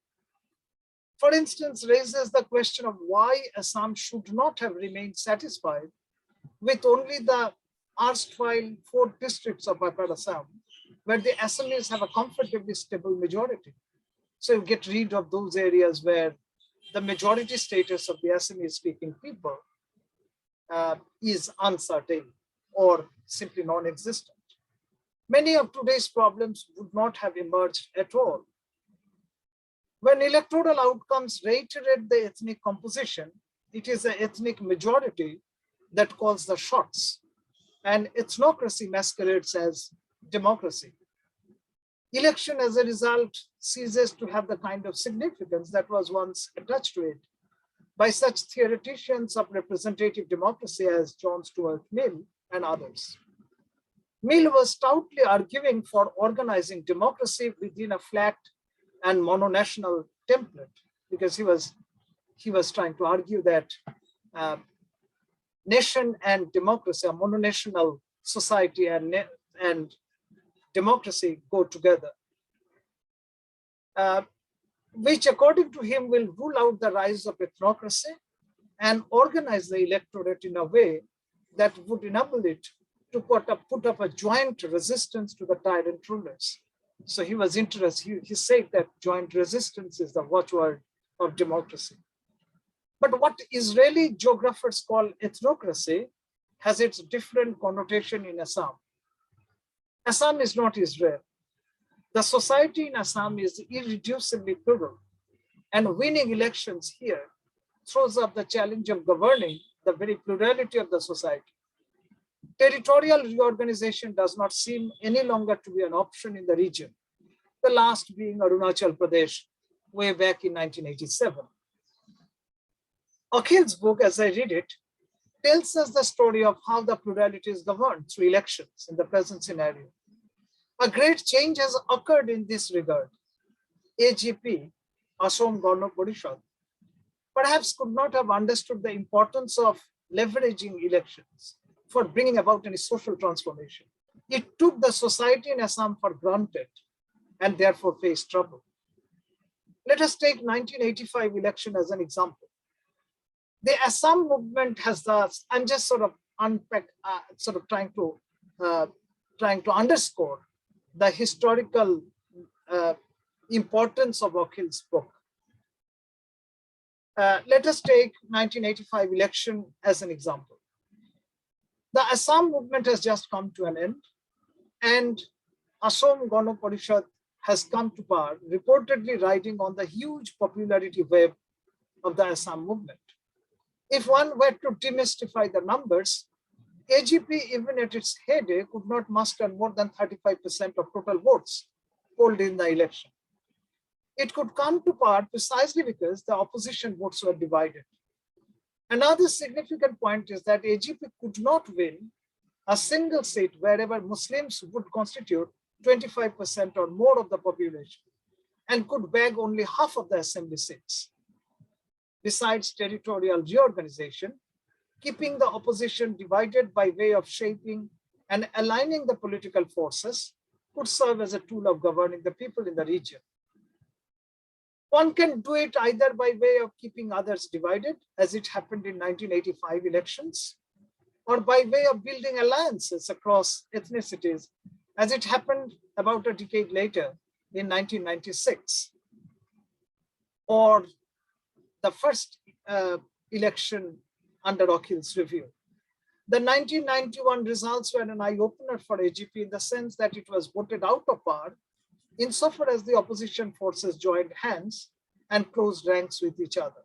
for instance, raises the question of why Assam should not have remained satisfied with only the erstwhile 4 districts of Upper Assam, where the Assamese have a comfortably stable majority. So you get rid of those areas where the majority status of the Assamese-speaking people is uncertain or simply non-existent. Many of today's problems would not have emerged at all. When electoral outcomes reiterate the ethnic composition, it is the ethnic majority that calls the shots, and ethnocracy masquerades as democracy. Election, as a result, ceases to have the kind of significance that was once attached to it by such theoreticians of representative democracy as John Stuart Mill and others. Mill was stoutly arguing for organizing democracy within a flat and mononational template, because he was trying to argue that nation and democracy, a mononational society and democracy go together, which according to him will rule out the rise of ethnocracy and organize the electorate in a way that would enable it to put up a joint resistance to the tyrant rulers. So he was interested, he said that joint resistance is the watchword of democracy. But what Israeli geographers call ethnocracy has its different connotation in Assam. Assam is not Israel. The society in Assam is irreducibly plural, and winning elections here throws up the challenge of governing the very plurality of the society. Territorial reorganization does not seem any longer to be an option in the region, the last being Arunachal Pradesh way back in 1987. Akhil's book, as I read it, tells us the story of how the plurality is governed through elections in the present scenario. A great change has occurred in this regard. AGP, Assam Gana Parishad, perhaps could not have understood the importance of leveraging elections for bringing about any social transformation. It took the society in Assam for granted and therefore faced trouble. Let us take 1985 election as an example. The Assam movement has thus, I'm just sort of trying to underscore the historical importance of Akhil's book. Let us take 1985 election as an example. The Assam movement has just come to an end, and Assam Gana Parishad has come to power, reportedly riding on the huge popularity wave of the Assam movement. If one were to demystify the numbers, AGP, even at its heyday, could not muster more than 35% of total votes polled in the election. It could come to power precisely because the opposition votes were divided. Another significant point is that AGP could not win a single seat wherever Muslims would constitute 25% or more of the population and could bag only half of the assembly seats. Besides territorial reorganization, keeping the opposition divided by way of shaping and aligning the political forces could serve as a tool of governing the people in the region. One can do it either by way of keeping others divided, as it happened in 1985 elections, or by way of building alliances across ethnicities, as it happened about a decade later in 1996, or the first election under Akhil's review. The 1991 results were an eye-opener for AGP in the sense that it was voted out of power insofar as the opposition forces joined hands and closed ranks with each other.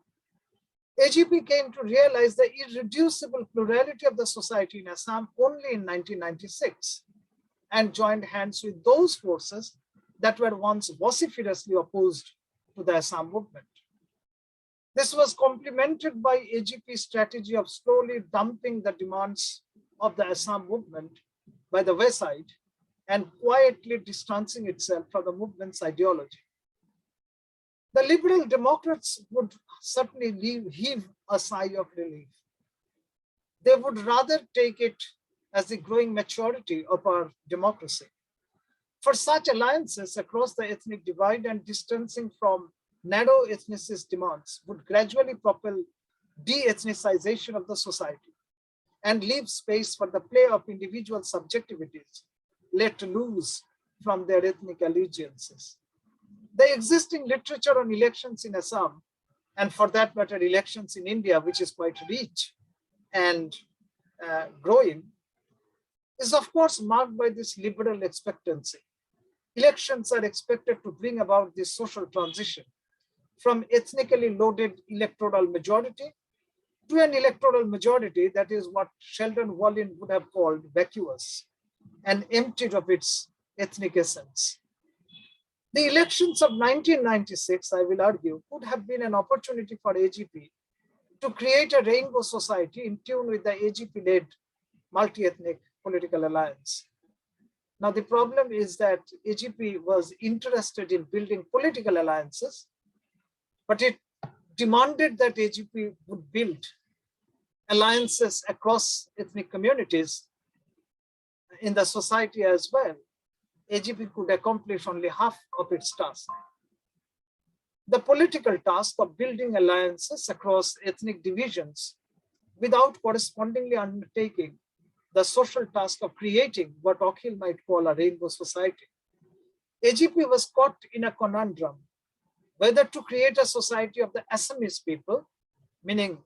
AGP came to realize the irreducible plurality of the society in Assam only in 1996 and joined hands with those forces that were once vociferously opposed to the Assam movement. This was complemented by AGP's strategy of slowly dumping the demands of the Assam movement by the wayside and quietly distancing itself from the movement's ideology. The Liberal Democrats would certainly heave a sigh of relief. They would rather take it as the growing maturity of our democracy. For such alliances across the ethnic divide and distancing from narrow ethnicist demands would gradually propel de-ethnicization of the society and leave space for the play of individual subjectivities let loose from their ethnic allegiances. The existing literature on elections in Assam, and for that matter, elections in India, which is quite rich and growing, is of course marked by this liberal expectancy. Elections are expected to bring about this social transition from ethnically loaded electoral majority to an electoral majority that is what Sheldon Wallin would have called vacuous and emptied of its ethnic essence. The elections of 1996, I will argue, could have been an opportunity for AGP to create a rainbow society in tune with the AGP-led multi-ethnic political alliance. Now, the problem is that AGP was interested in building political alliances, but it demanded that AGP would build alliances across ethnic communities in the society as well. AGP could accomplish only half of its task. The political task of building alliances across ethnic divisions without correspondingly undertaking the social task of creating what Akhil might call a rainbow society. AGP was caught in a conundrum, whether to create a society of the Assamese people, meaning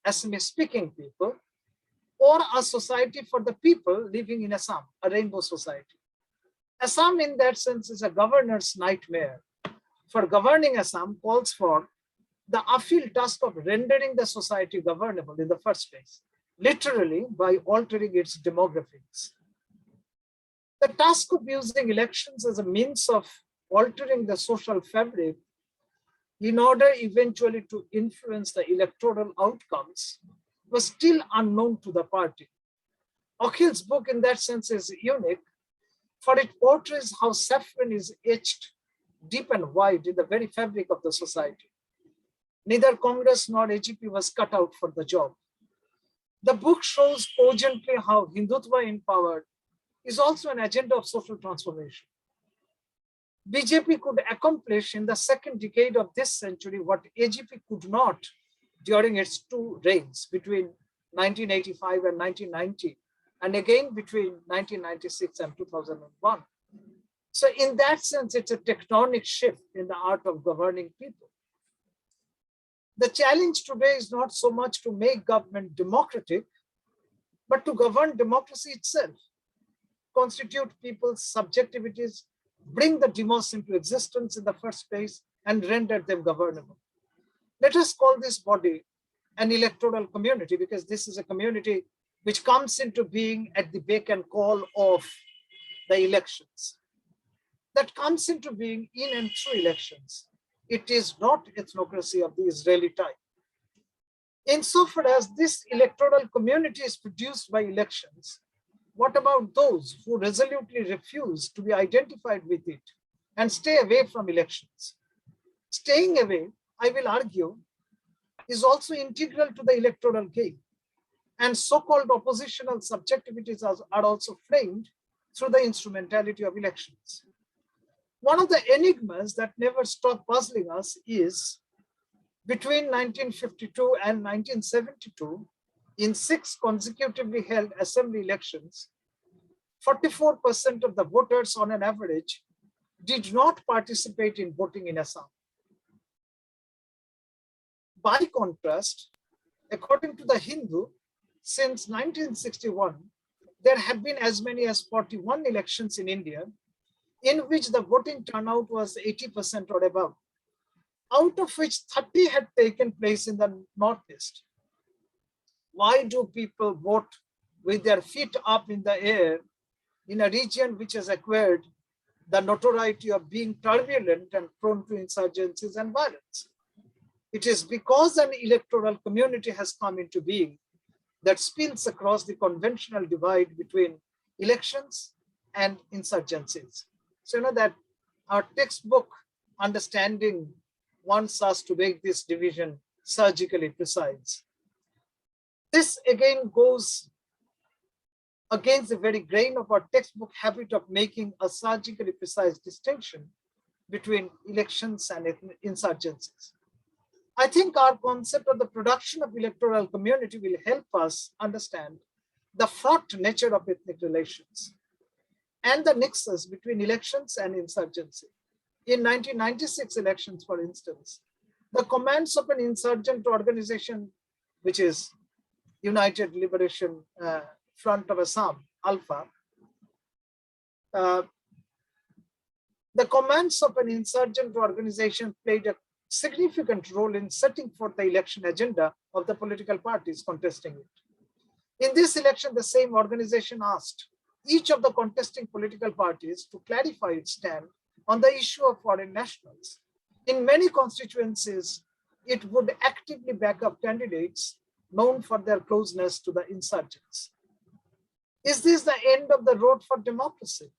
Assamese speaking people, or a society for the people living in Assam, a rainbow society. Assam in that sense is a governor's nightmare. For governing Assam calls for the Akhil task of rendering the society governable in the first place, literally by altering its demographics. The task of using elections as a means of altering the social fabric in order eventually to influence the electoral outcomes was still unknown to the party. Akhil's book in that sense is unique, for it portrays how Saffron is etched deep and wide in the very fabric of the society. Neither Congress nor AGP was cut out for the job. The book shows cogently how Hindutva in power is also an agenda of social transformation. BJP could accomplish in the second decade of this century what AGP could not during its two reigns between 1985 and 1990, and again between 1996 and 2001. So in that sense, it's a tectonic shift in the art of governing people. The challenge today is not so much to make government democratic, but to govern democracy itself, constitute people's subjectivities, bring the demos into existence in the first place, and render them governable. Let us call this body an electoral community, because this is a community which comes into being at the beck and call of the elections. That comes into being in and through elections. It is not ethnocracy of the Israeli type. Insofar as this electoral community is produced by elections, what about those who resolutely refuse to be identified with it and stay away from elections? Staying away, I will argue, is also integral to the electoral game. And so-called oppositional subjectivities are also framed through the instrumentality of elections. One of the enigmas that never stop puzzling us is between 1952 and 1972, in 6 consecutively held assembly elections, 44% of the voters on an average did not participate in voting in Assam. By contrast, according to the Hindu, since 1961, there have been as many as 41 elections in India in which the voting turnout was 80% or above, out of which 30 had taken place in the Northeast. Why do people vote with their feet up in the air in a region which has acquired the notoriety of being turbulent and prone to insurgencies and violence? It is because an electoral community has come into being that spills across the conventional divide between elections and insurgencies. So you know that our textbook understanding wants us to make this division surgically precise. This again goes against the very grain of our textbook habit of making a surgically precise distinction between elections and insurgencies. I think our concept of the production of electoral community will help us understand the fraught nature of ethnic relations and the nexus between elections and insurgency. In 1996 elections, for instance, the commands of an insurgent organization, which is United Liberation Front of Assam, Alpha, the commands of an insurgent organization played a significant role in setting forth the election agenda of the political parties contesting it. In this election, the same organization asked each of the contesting political parties to clarify its stand on the issue of foreign nationals. In many constituencies, it would actively back up candidates known for their closeness to the insurgents. Is this the end of the road for democracy?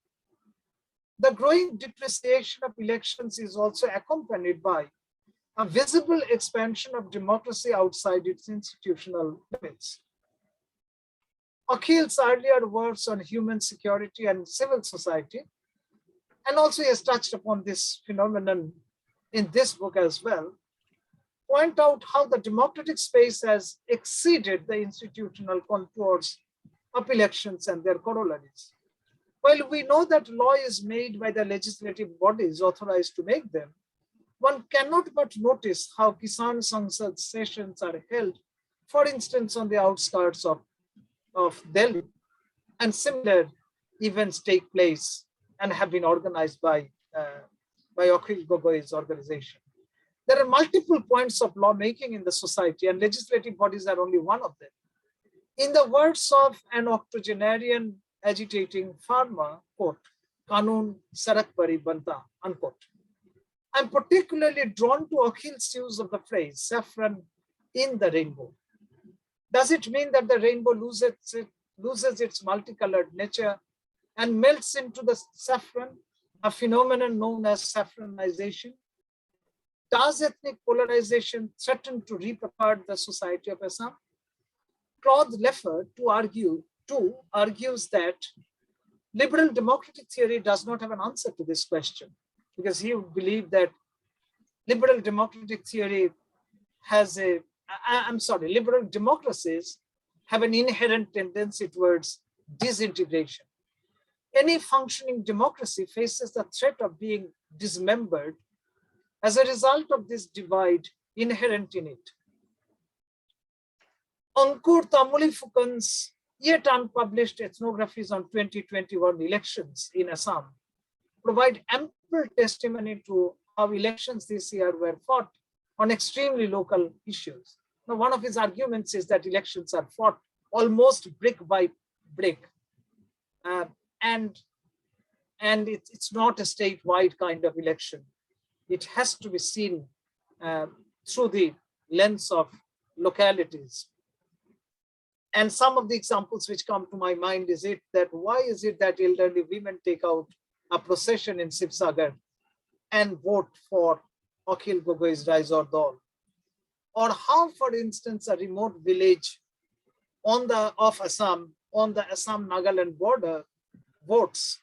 The growing depreciation of elections is also accompanied by a visible expansion of democracy outside its institutional limits. Akhil's earlier works on human security and civil society, and also he has touched upon this phenomenon in this book as well, point out how the democratic space has exceeded the institutional contours of elections and their corollaries. While we know that law is made by the legislative bodies authorized to make them, one cannot but notice how Kisan Sangsad sessions are held, for instance, on the outskirts of Delhi, and similar events take place and have been organized by Akhil Gogoi's organization. There are multiple points of lawmaking in the society, and legislative bodies are only one of them. In the words of an octogenarian agitating farmer, quote, Kanun Sarak Pari Banta, unquote. I'm particularly drawn to Akhil's use of the phrase saffron in the rainbow. Does it mean that the rainbow loses its multicolored nature and melts into the saffron, a phenomenon known as saffronization? Does ethnic polarization threaten to rip apart the society of Assam? Claude Leffer argues that liberal democratic theory does not have an answer to this question, because he would believe that liberal democratic theory has liberal democracies have an inherent tendency towards disintegration. Any functioning democracy faces the threat of being dismembered as a result of this divide inherent in it. Ankur Tamulifukan's yet unpublished ethnographies on 2021 elections in Assam provide ample testimony to how elections this year were fought on extremely local issues. Now, one of his arguments is that elections are fought almost brick by brick, and it's not a statewide kind of election. It has to be seen through the lens of localities. And some of the examples which come to my mind is why is it that elderly women take out a procession in Sibsagar and vote for Akhil Gogoi's Rise or Dal? Or how, for instance, a remote village of Assam, on the Assam-Nagaland border, votes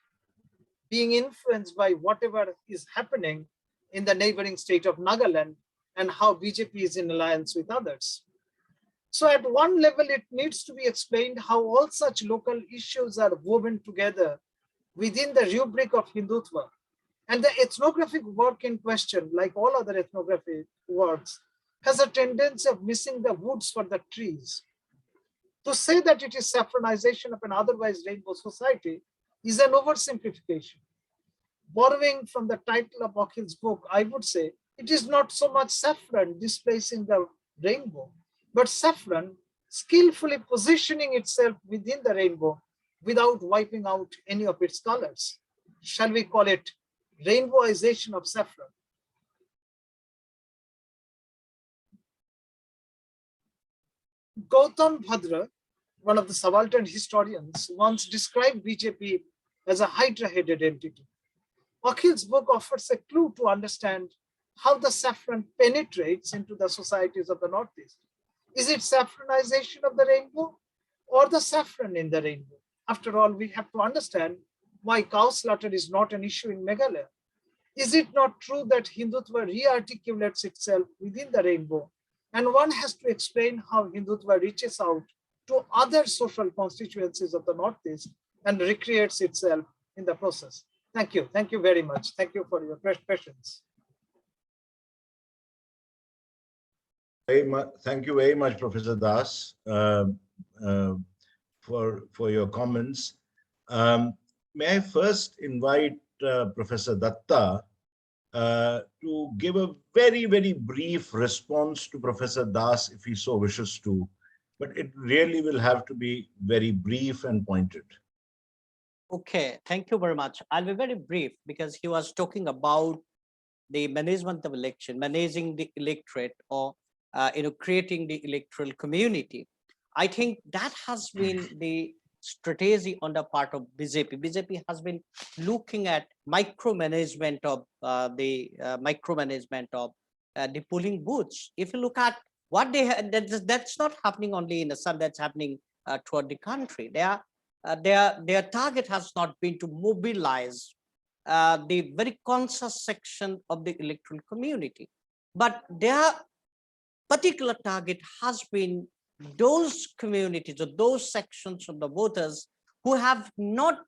being influenced by whatever is happening in the neighboring state of Nagaland and how BJP is in alliance with others. So at one level, it needs to be explained how all such local issues are woven together within the rubric of Hindutva. And the ethnographic work in question, like all other ethnographic works, has a tendency of missing the woods for the trees. To say that it is saffronization of an otherwise rainbow society is an oversimplification. Borrowing from the title of Akhil's book, I would say it is not so much saffron displacing the rainbow, but saffron skillfully positioning itself within the rainbow without wiping out any of its colors. Shall we call it rainbowization of saffron? Gautam Bhadra, one of the subaltern historians, once described BJP as a hydra-headed entity. Akhil's book offers a clue to understand how the saffron penetrates into the societies of the Northeast. Is it saffronization of the rainbow or the saffron in the rainbow? After all, we have to understand why cow slaughter is not an issue in Meghalaya. Is it not true that Hindutva re-articulates itself within the rainbow? And one has to explain how Hindutva reaches out to other social constituencies of the Northeast and recreates itself in the process. Thank you. Thank you very much. Thank you for your patience. Thank you very much, Professor Das, for your comments. May I first invite Professor Dutta to give a very, very brief response to Professor Das if he so wishes to, but it really will have to be very brief and pointed. Okay, thank you very much. I'll be very brief because he was talking about the management of election, managing the electorate, or creating the electoral community. I think that has been the strategy on the part of BJP. BJP has been looking at micromanagement of the polling booths. If you look at what they had, that's not happening only in Assam, that's happening throughout the country. Their target has not been to mobilize the very conscious section of the electoral community, but their particular target has been those communities or those sections of the voters who have not,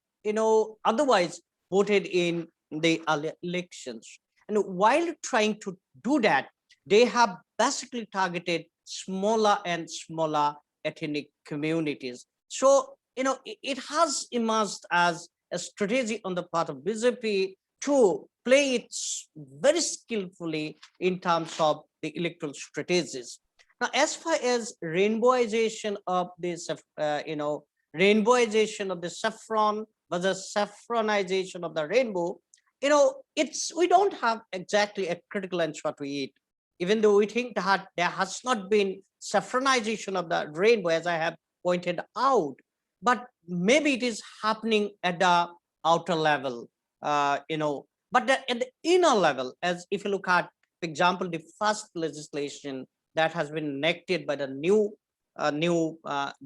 otherwise voted in the elections. And while trying to do that, they have basically targeted smaller and smaller ethnic communities. So, it has emerged as a strategy on the part of BJP to play it very skillfully in terms of the electoral strategies. Now, as far as rainbowization of this, rainbowization of the saffron versus saffronization of the rainbow, we don't have exactly a critical answer to it, even though we think that there has not been saffronization of the rainbow, as I have pointed out, but maybe it is happening at the outer level, but at the inner level, as if you look at, for example, the first legislation that has been enacted by the new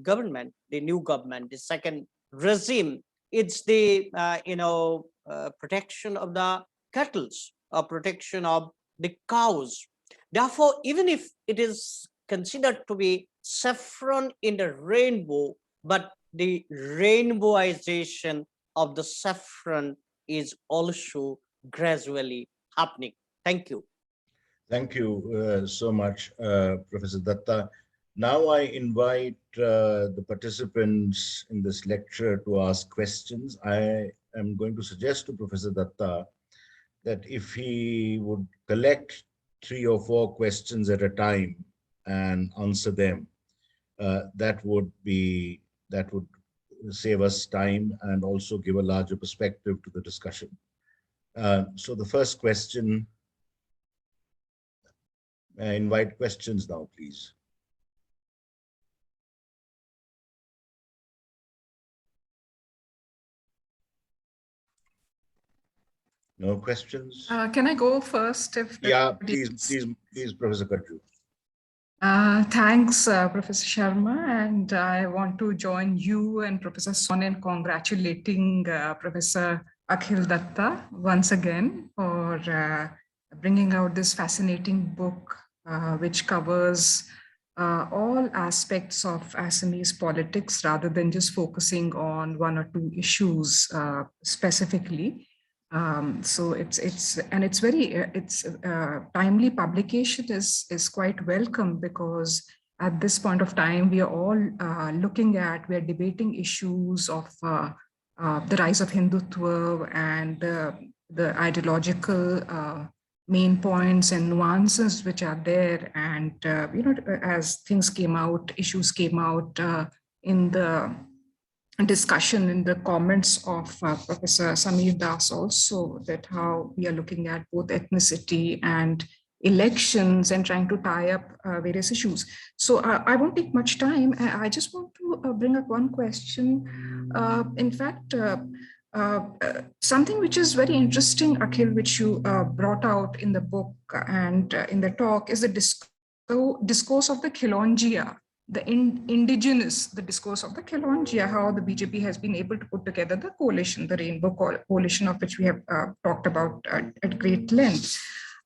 government, the second regime, it's the protection of the cattle, or protection of the cows. Therefore, even if it is considered to be saffron in the rainbow, but the rainbowization of the saffron is also gradually happening. Thank you. Thank you so much, Professor Dutta. Now I invite the participants in this lecture to ask questions. I am going to suggest to Professor Dutta that if he would collect 3 or 4 questions at a time and answer them, that would save us time and also give a larger perspective to the discussion. So the first question, I invite questions now, please. No questions? Can I go first? Yeah, please, Professor Kajju. Thanks, Professor Sharma, and I want to join you and Professor Swan in congratulating Professor Akhil Datta once again for bringing out this fascinating book, which covers all aspects of Assamese politics rather than just focusing on one or two issues specifically. So it's very timely publication is quite welcome, because at this point of time we are all we are debating issues of the rise of Hindutva and the ideological main points and nuances which are there. And, as things came out, issues came out in the discussion in the comments of Professor Samir Das also, that how we are looking at both ethnicity and elections and trying to tie up various issues. So I won't take much time. I just want to bring up one question. In fact, something which is very interesting, Akhil, which you brought out in the book and in the talk, is the discourse of the Khilonjia, the indigenous, the discourse of the Khilonjia, how the BJP has been able to put together the coalition, the Rainbow Coalition, of which we have talked about at great length.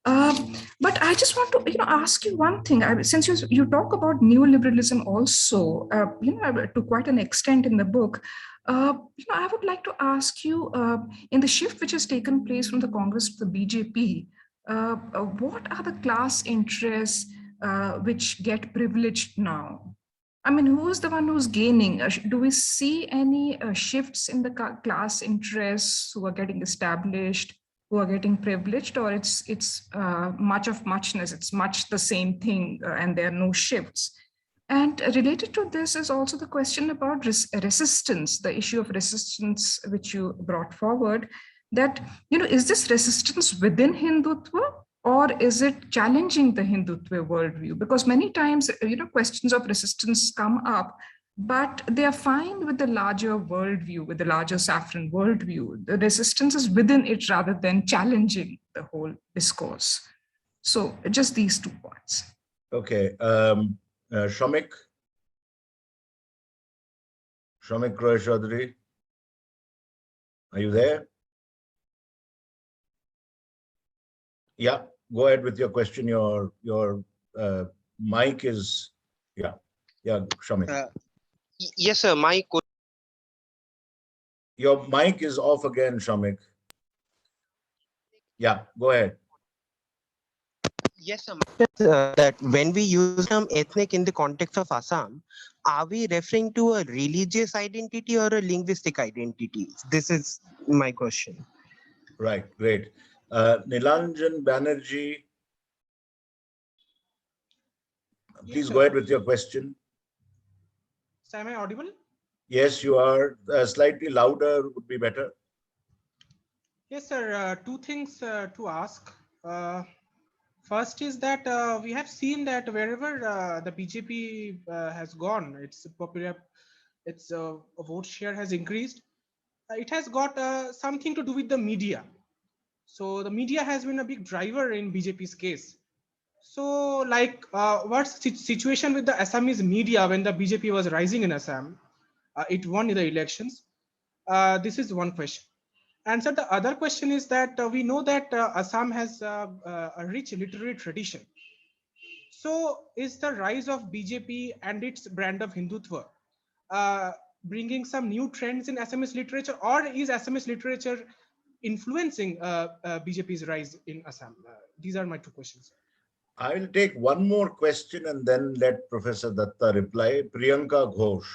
But I just want to, ask you one thing. Since you talk about neoliberalism also, to quite an extent in the book, I would like to ask you, in the shift which has taken place from the Congress to the BJP, what are the class interests which get privileged now? I mean, who is the one who's gaining? Do we see any shifts in the class interests who are getting established, who are getting privileged, or it's much of muchness, it's much the same thing, and there are no shifts? And related to this is also the question about resistance, the issue of resistance which you brought forward, that, is this resistance within Hindutva, or is it challenging the Hindutva worldview? Because many times, questions of resistance come up, but they are fine with the larger worldview, with the larger Saffron worldview. The resistance is within it rather than challenging the whole discourse. So just these 2 points. Okay. Shamik Roy Chaudhary, are you there? Yeah, go ahead with your question. Your mic is, yeah, Shamik. Yes, sir. Your mic is off again, Shamik. Yeah, go ahead. Yes, sir. That when we use the term ethnic in the context of Assam, are we referring to a religious identity or a linguistic identity? This is my question. Right, great. Nilanjan Banerjee, please go ahead with your question. So am I audible? Yes, you are. Slightly louder would be better. Yes, sir. 2 things to ask. First is that we have seen that wherever the BJP has gone, its vote share has increased. It has got something to do with the media. So the media has been a big driver in BJP's case. So, like, what's the situation with the Assamese media when the BJP was rising in Assam? It won in the elections. This is one question. And so the other question is that we know that Assam has a rich literary tradition. So is the rise of BJP and its brand of Hindutva bringing some new trends in Assamese literature, or is Assamese literature influencing BJP's rise in Assam? These are my 2 questions. I will take one more question and then let Professor Datta reply. Priyanka Ghosh.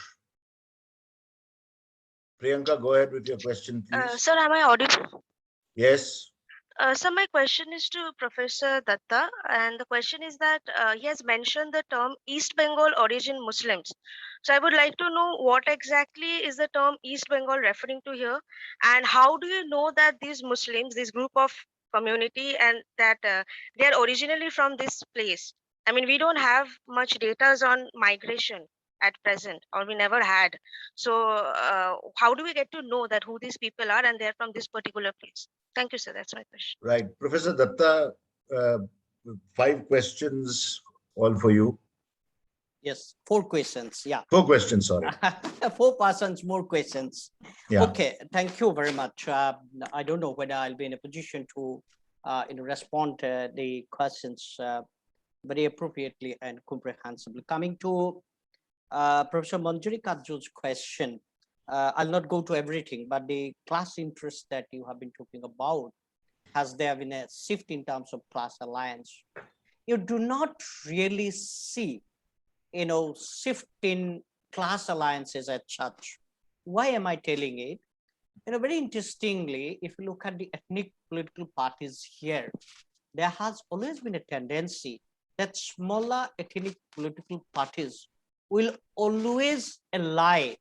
Priyanka, go ahead with your question, please. Sir, am I audible? Yes. So my question is to Professor Datta, and the question is that he has mentioned the term East Bengal origin Muslims. So I would like to know what exactly is the term East Bengal referring to here, and how do you know that these Muslims, this group of community, and that they are originally from this place? I mean, we don't have much data on migration at present, or we never had. So how do we get to know that who these people are and they're from this particular place? Thank you, sir. That's my question. Right. Professor Datta, 5 questions, all for you. Yes, 4 questions. Yeah. 4 questions, sorry. 4 persons, more questions. Yeah. Okay, thank you very much. I don't know whether I'll be in a position to respond to the questions very appropriately and comprehensively. Coming to Professor Manjari Kadju's question, I'll not go to everything, but the class interest that you have been talking about, has there been a shift in terms of class alliance? You do not really see, shift in class alliances as such. Why am I telling it? Very interestingly, if you look at the ethnic political parties here, there has always been a tendency that smaller ethnic political parties will always ally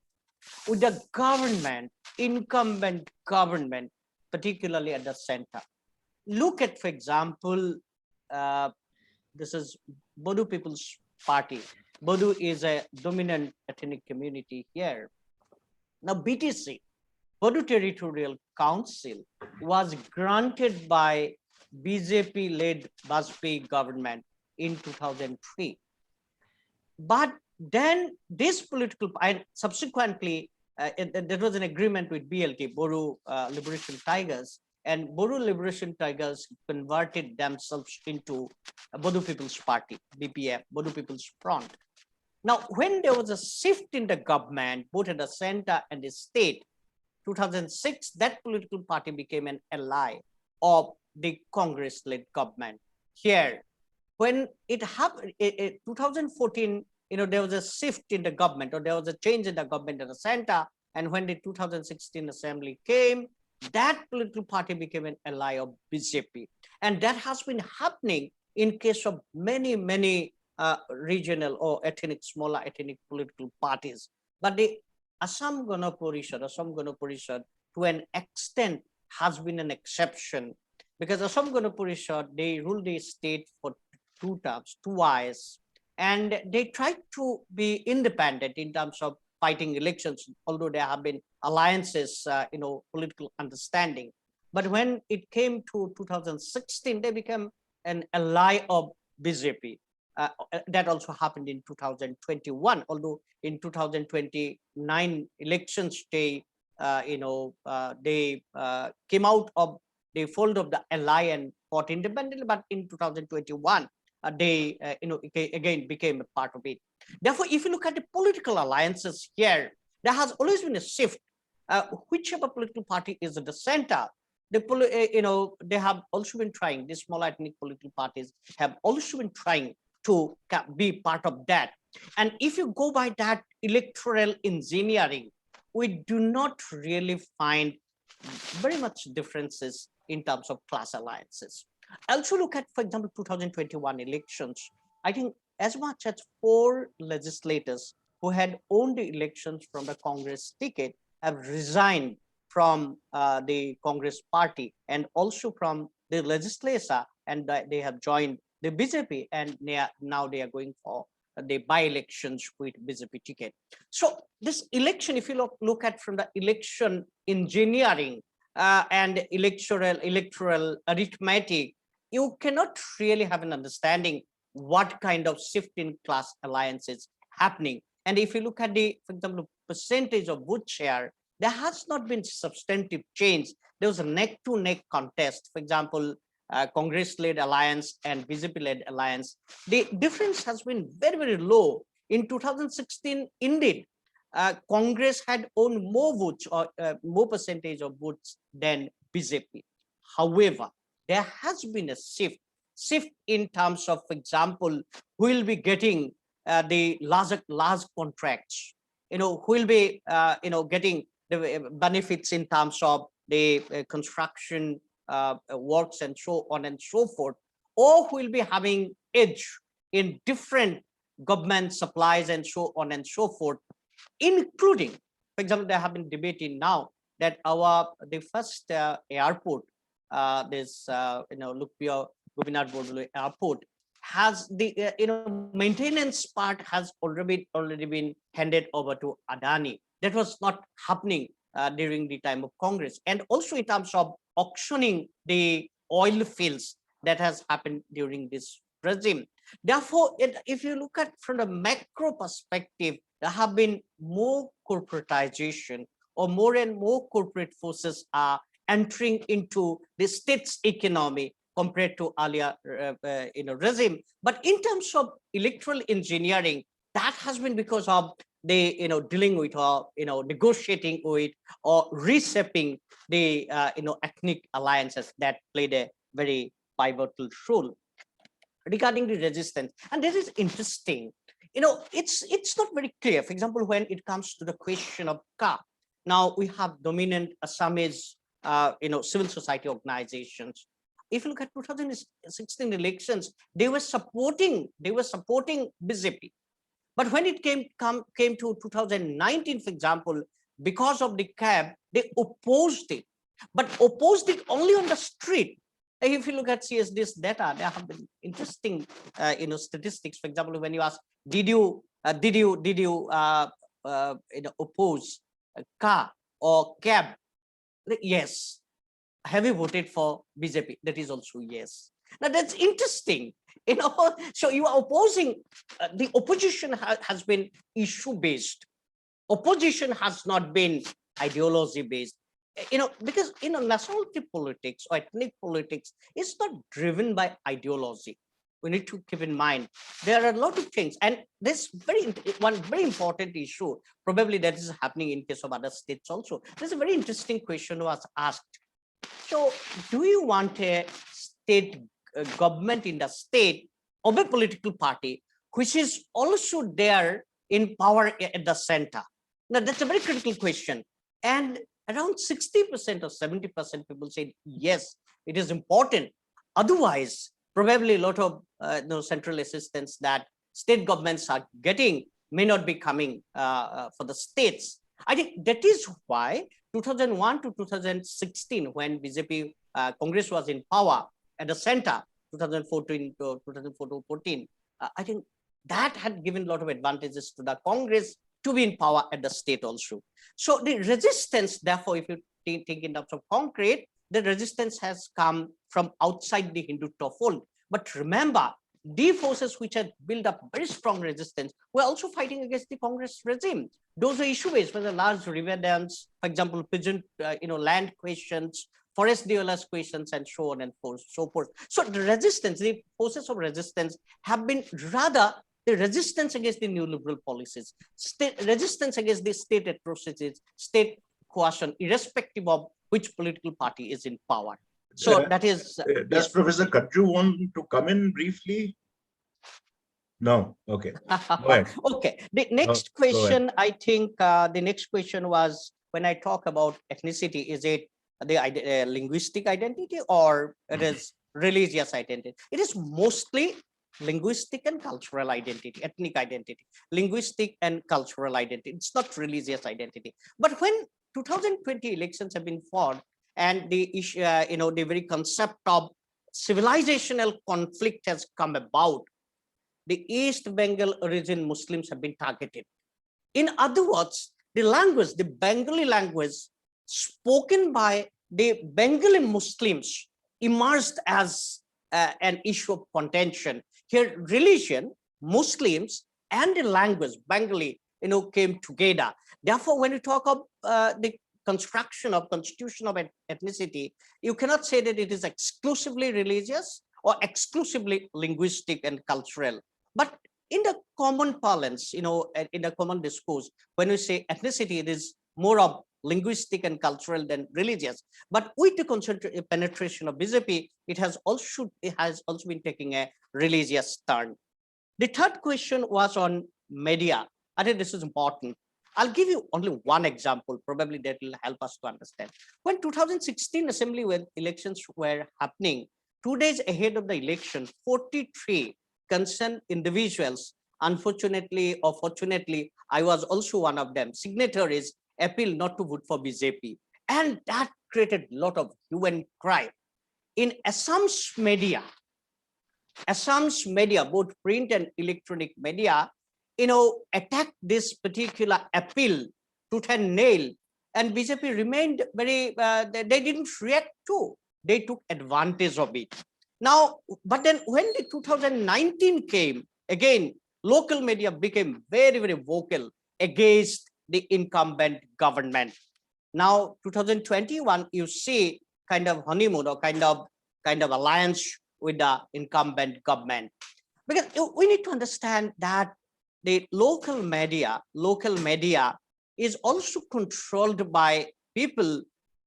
with the government, incumbent government, particularly at the center. Look at, for example, this is Bodu People's Party. Bodu is a dominant ethnic community here. Now, BTC, Bodu Territorial Council, was granted by BJP-led Bajpayee government in 2003. But then this political, and subsequently, there was an agreement with BLT, Bodu Liberation Tigers, and Bodu Liberation Tigers converted themselves into Bodu People's Party, BPF, Bodu People's Front. Now, when there was a shift in the government, both at the center and the state, 2006, that political party became an ally of the Congress-led government. Here, when it happened, 2014, there was a shift in the government, or there was a change in the government at the center, and when the 2016 assembly came, that political party became an ally of BJP. And that has been happening in case of many, many regional or ethnic, smaller ethnic political parties. But the Assam Gana Parishad, to an extent, has been an exception, because Assam Gana Parishad, they ruled the state for 2 terms, twice, and they tried to be independent in terms of fighting elections, although there have been alliances, political understanding. But when it came to 2016, they became an ally of BJP. That also happened in 2021, although in 2029 elections, they came out of the fold of the ally and fought independently, but in 2021, they again became a part of it. Therefore, if you look at the political alliances here, there has always been a shift. Whichever political party is at the center, they have also been trying, these small ethnic political parties have also been trying to be part of that. And if you go by that electoral engineering, we do not really find very much differences in terms of class alliances. Also look at, for example, 2021 elections. I think as much as 4 legislators who had won the elections from the Congress ticket have resigned from the Congress party and also from the legislature, and they have joined the BJP, and now they are going for the by-elections with BJP ticket. So this election, if you look at from the election engineering and electoral arithmetic, you cannot really have an understanding what kind of shift in class alliances happening. And if you look at the, for example, percentage of vote share, there has not been substantive change. There was a neck-to-neck contest. For example, Congress-led alliance and BJP-led alliance. The difference has been very, very low. In 2016, indeed, Congress had won more votes or more percentage of votes than BJP. However, there has been a shift in terms of, for example, who will be getting the large contracts, who will be, getting the benefits in terms of the construction works and so on and so forth, or who will be having edge in different government supplies and so on and so forth, including, for example, there have been debating now that the first airport, this Lukpia Govinad Bordole Airport, has the maintenance part has already been handed over to Adani. That was not happening during the time of Congress. And also in terms of auctioning the oil fields, that has happened during this regime. Therefore, if you look at from the macro perspective, there have been more corporatization, or more and more corporate forces are entering into the state's economy compared to earlier regime. But in terms of electoral engineering, that has been because of the dealing with, or negotiating with, or reshaping the ethnic alliances that played a very pivotal role. Regarding the resistance, and this is interesting, it's not very clear. For example, when it comes to the question of Ka, now we have dominant Assamese civil society organizations. If you look at 2016 elections, they were supporting BJP. But when it came to 2019, for example, because of the CAB, they opposed it, but opposed it only on the street. If you look at CSD's data, there have been interesting, statistics. For example, when you ask, did you oppose Ka or CAB? Yes. Have you voted for BJP? That is also yes. Now that's interesting. So you are opposing. The opposition has been issue based. Opposition has not been ideology based. Because nationality politics or ethnic politics is not driven by ideology. We need to keep in mind there are a lot of things, and this one very important issue, probably that is happening in case of other states also. There's a very interesting question was asked. So, do you want a state government in the state of a political party which is also there in power at the center? Now, that's a very critical question, and around 60% or 70% people say yes, it is important. Otherwise, probably a lot of central assistance that state governments are getting may not be coming for the states. I think that is why 2001 to 2016, when BJP Congress was in power at the center, 2014 to 2014, I think that had given a lot of advantages to the Congress to be in power at the state also. So the resistance, therefore, if you think in terms of concrete, the resistance has come from outside the Hindutva fold. But remember, the forces which had built up very strong resistance were also fighting against the Congress regime. Those were issue-based, whether large river dams, for example, pigeon, land questions, forest developers questions, and so on and so forth. So the resistance, the forces of resistance have been rather the resistance against the neoliberal policies, resistance against the state atrocities, state coercion, irrespective of which political party is in power. So that is. Does yes. Professor Kachru want to come in briefly? No. Okay. Go ahead. Okay. The next question, I think the next question was, when I talk about ethnicity, is it the linguistic identity or it is religious identity? It is mostly linguistic and cultural identity, ethnic identity, linguistic and cultural identity. It's not religious identity. But when 2020 elections have been fought, and the issue, the very concept of civilizational conflict has come about, the East Bengal origin Muslims have been targeted. In other words, the language, the Bengali language spoken by the Bengali Muslims emerged as an issue of contention. Here, religion, Muslims, and the language, Bengali, came together. Therefore, when you talk of the construction of constitution of ethnicity, you cannot say that it is exclusively religious or exclusively linguistic and cultural. But in the common parlance, in the common discourse, when we say ethnicity, it is more of linguistic and cultural than religious. But with the penetration of BJP, it has also been taking a religious turn. The third question was on media. I think this is important. I'll give you only one example, probably that will help us to understand. When 2016 assembly elections were happening, 2 days ahead of the election, 43 concerned individuals, unfortunately or fortunately, I was also one of them, signatories appealed not to vote for BJP. And that created a lot of hue and cry. In Assam's media, both print and electronic media, attacked this particular appeal tooth and nail, and BJP remained very, they didn't react to, they took advantage of it. Now, but then when the 2019 came, again, local media became very, very vocal against the incumbent government. Now, 2021, you see kind of honeymoon or kind of alliance with the incumbent government. Because we need to understand that the local media is also controlled by people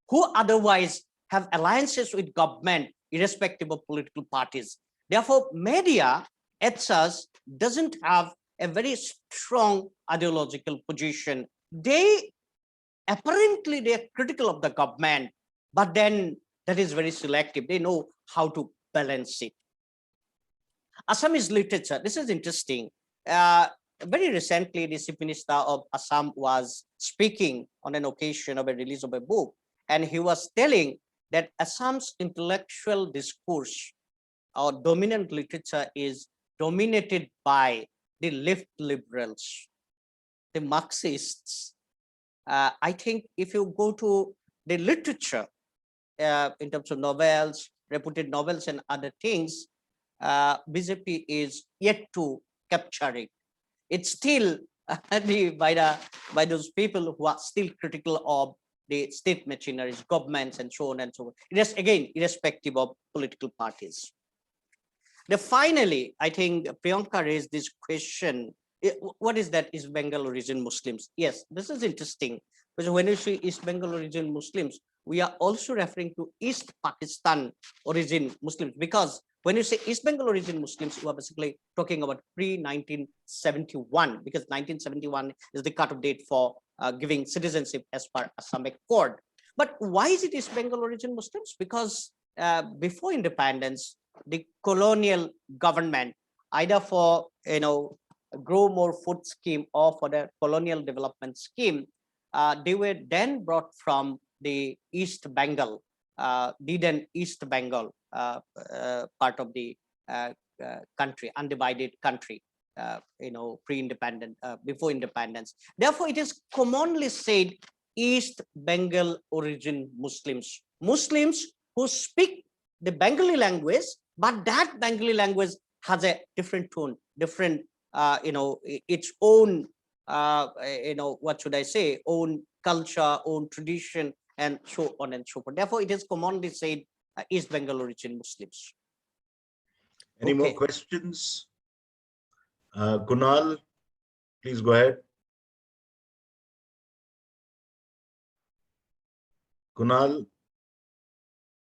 who otherwise have alliances with government, irrespective of political parties. Therefore, media as such doesn't have a very strong ideological position. They apparently they're critical of the government, but then that is very selective. They know how to balance it. Assamese literature, this is interesting. Very recently, the Chief Minister of Assam was speaking on an occasion of a release of a book, and he was telling that Assam's intellectual discourse or dominant literature is dominated by the left liberals, the Marxists. I think if you go to the literature in terms of novels, reputed novels and other things, BJP is yet to capture it. It's still by those people who are still critical of the state machineries, governments, and so on and so on. It is again irrespective of political parties. Then finally, I think Priyanka raised this question. What is that East Bengal origin Muslims? Yes, this is interesting because when you say East Bengal origin Muslims, we are also referring to East Pakistan origin Muslims, because when you say East Bengal origin Muslims, you are basically talking about pre-1971, because 1971 is the cut-off date for giving citizenship as per Assam Accord. But why is it East Bengal origin Muslims? Because before independence, the colonial government, either for grow more food scheme or for the colonial development scheme, they were then brought from the East Bengal, then East Bengal part of the country, undivided country, pre-independent, before independence. Therefore, it is commonly said East Bengal origin Muslims, Muslims who speak the Bengali language, but that Bengali language has a different tone, different, its own, what should I say, own culture, own tradition, and so on and so forth. Therefore, it is commonly said East Bengal origin Muslims. Any more questions? Kunal, please go ahead. Kunal,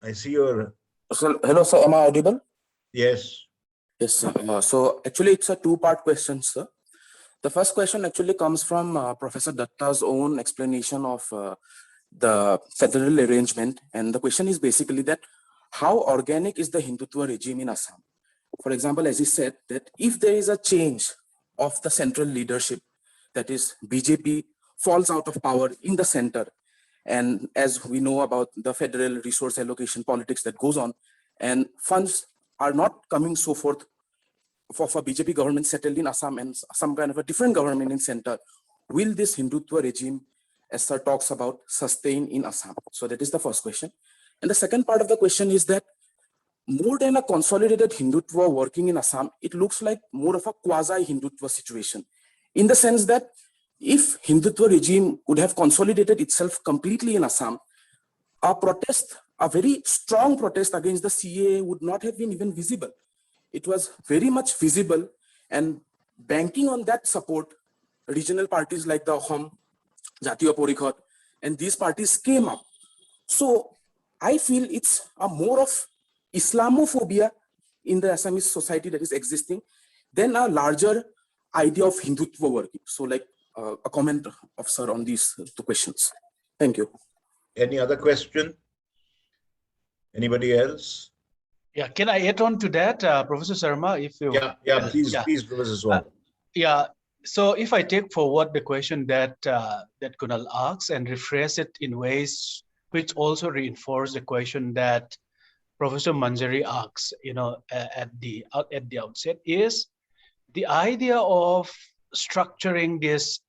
I see your... So, hello, sir. Am I audible? Yes. Yes, sir. So actually, it's a two-part question, sir. The first question actually comes from Professor Dutta's own explanation of the federal arrangement. And the question is basically that how organic is the Hindutva regime in Assam? For example, as he said, that if there is a change of the central leadership, that is BJP falls out of power in the center, and as we know about the federal resource allocation politics that goes on, and funds are not coming so forth for BJP government settled in Assam and some kind of a different government in center, will this Hindutva regime, as sir talks about, sustain in Assam? So that is the first question. And the second part of the question is that more than a consolidated Hindutva working in Assam, it looks like more of a quasi-Hindutva situation, in the sense that if Hindutva regime would have consolidated itself completely in Assam, a very strong protest against the CAA would not have been even visible. It was very much visible, and banking on that support, regional parties like the Ahom, Jatiya Porikhod, and these parties came up. So I feel it's a more of Islamophobia in the Assamese society that is existing than a larger idea of Hindutva working. So like a comment of sir on these two questions. Thank you. Any other question? Anybody else? Yeah, can I add on to that, Professor Sharma? If you, please, Professor Swan. So if I take forward the question that that Kunal asks and rephrase it in ways which also reinforce the question that Professor Manjari asks, at the outset, is the idea of structuring this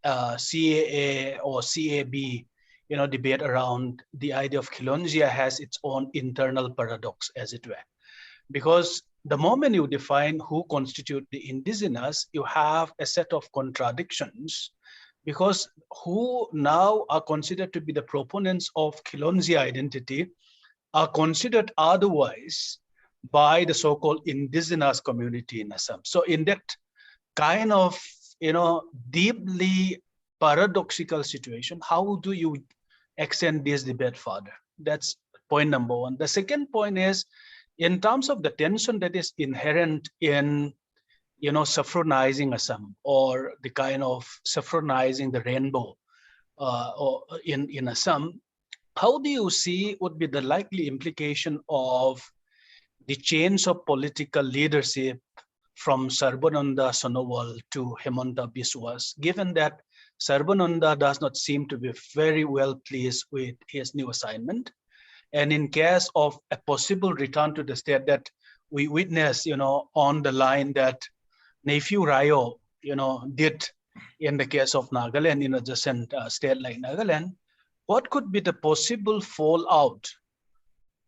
CAA or CAB, debate around the idea of Khilonjia has its own internal paradox, as it were. because the moment you define who constitute the indigenous, you have a set of contradictions, because who now are considered to be the proponents of Khilonji identity are considered otherwise by the so-called indigenous community in Assam. So in that kind of, deeply paradoxical situation, how do you extend this debate further? That's point number one. The second point is, in terms of the tension that is inherent in, saffronizing Assam, or the kind of saffronizing the rainbow or in Assam, how do you see would be the likely implication of the change of political leadership from Sarbananda Sonowal to Hemanta Biswas, given that Sarbananda does not seem to be very well pleased with his new assignment? And in case of a possible return to the state that we witness, on the line that Nephew Rayo, did in the case of Nagaland, in adjacent state like Nagaland, what could be the possible fallout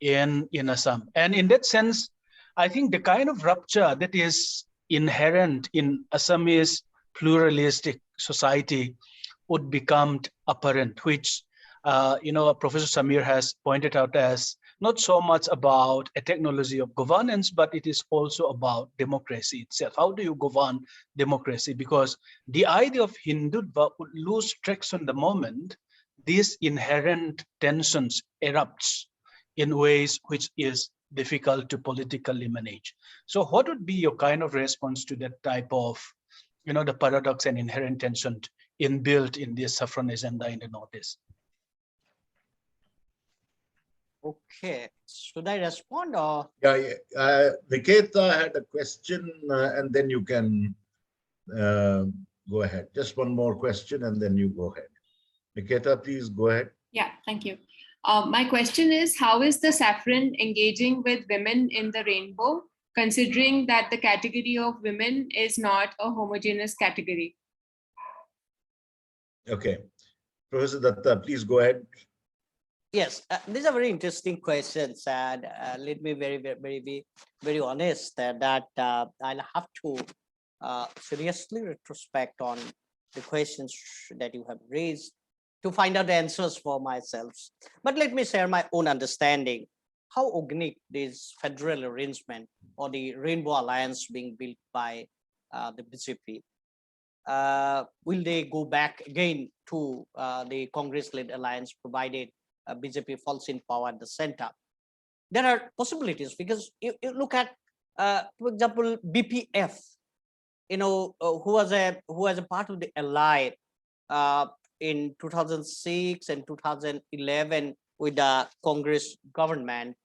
in Assam? And in that sense, I think the kind of rupture that is inherent in Assamese pluralistic society would become apparent, which Professor Samir has pointed out as not so much about a technology of governance, but it is also about democracy itself. How do you govern democracy? Because the idea of Hindutva would lose traction the moment these inherent tensions erupts in ways which is difficult to politically manage. So what would be your kind of response to that type of, the paradox and inherent tension inbuilt in this Saffron agenda in the Northeast? Okay, should I respond or? Yeah. Niketa had a question, and then you can go ahead. Just one more question, and then you go ahead. Niketa, please go ahead. Yeah, thank you. My question is, how is the Saffron engaging with women in the rainbow, considering that the category of women is not a homogeneous category? Okay. Professor Datta, please go ahead. Yes, these are very interesting questions, and let me be very honest that I'll have to seriously retrospect on the questions that you have raised to find out the answers for myself. But let me share my own understanding how organic this federal arrangement or the Rainbow Alliance being built by the BJP. Will they go back again to the Congress-led alliance, provided BJP falls in power at the center? There are possibilities, because you look at, for example, BPF, who was a part of the ally in 2006 and 2011 with the Congress government,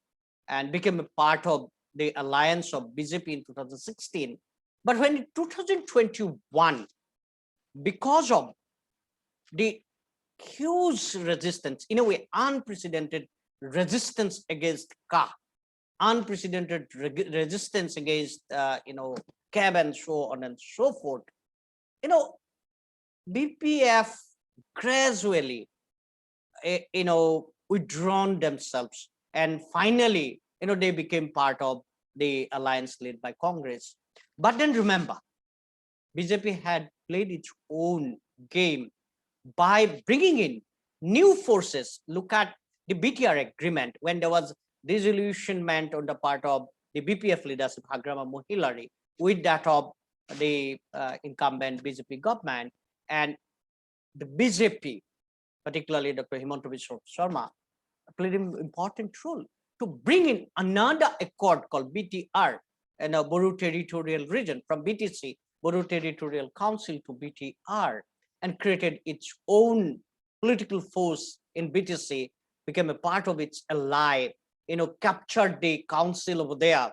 and became a part of the alliance of BJP in 2016. But when in 2021, because of the huge resistance, in a way, unprecedented resistance against Ka, unprecedented resistance against, CAB and so on and so forth, BPF gradually, withdrawn themselves, and finally, they became part of the alliance led by Congress. But then remember, BJP had played its own game by bringing in new forces. Look at the BTR agreement, when there was disillusionment on the part of the BPF leadership, Hagrama Mohilari, with that of the incumbent BJP government, and the BJP, particularly Dr. Hemanta Biswa Sharma, played an important role to bring in another accord called BTR, and a Boru Territorial Region, from BTC, Boru Territorial Council, to BTR, and created its own political force in BTC, became a part of its ally, captured the council over there,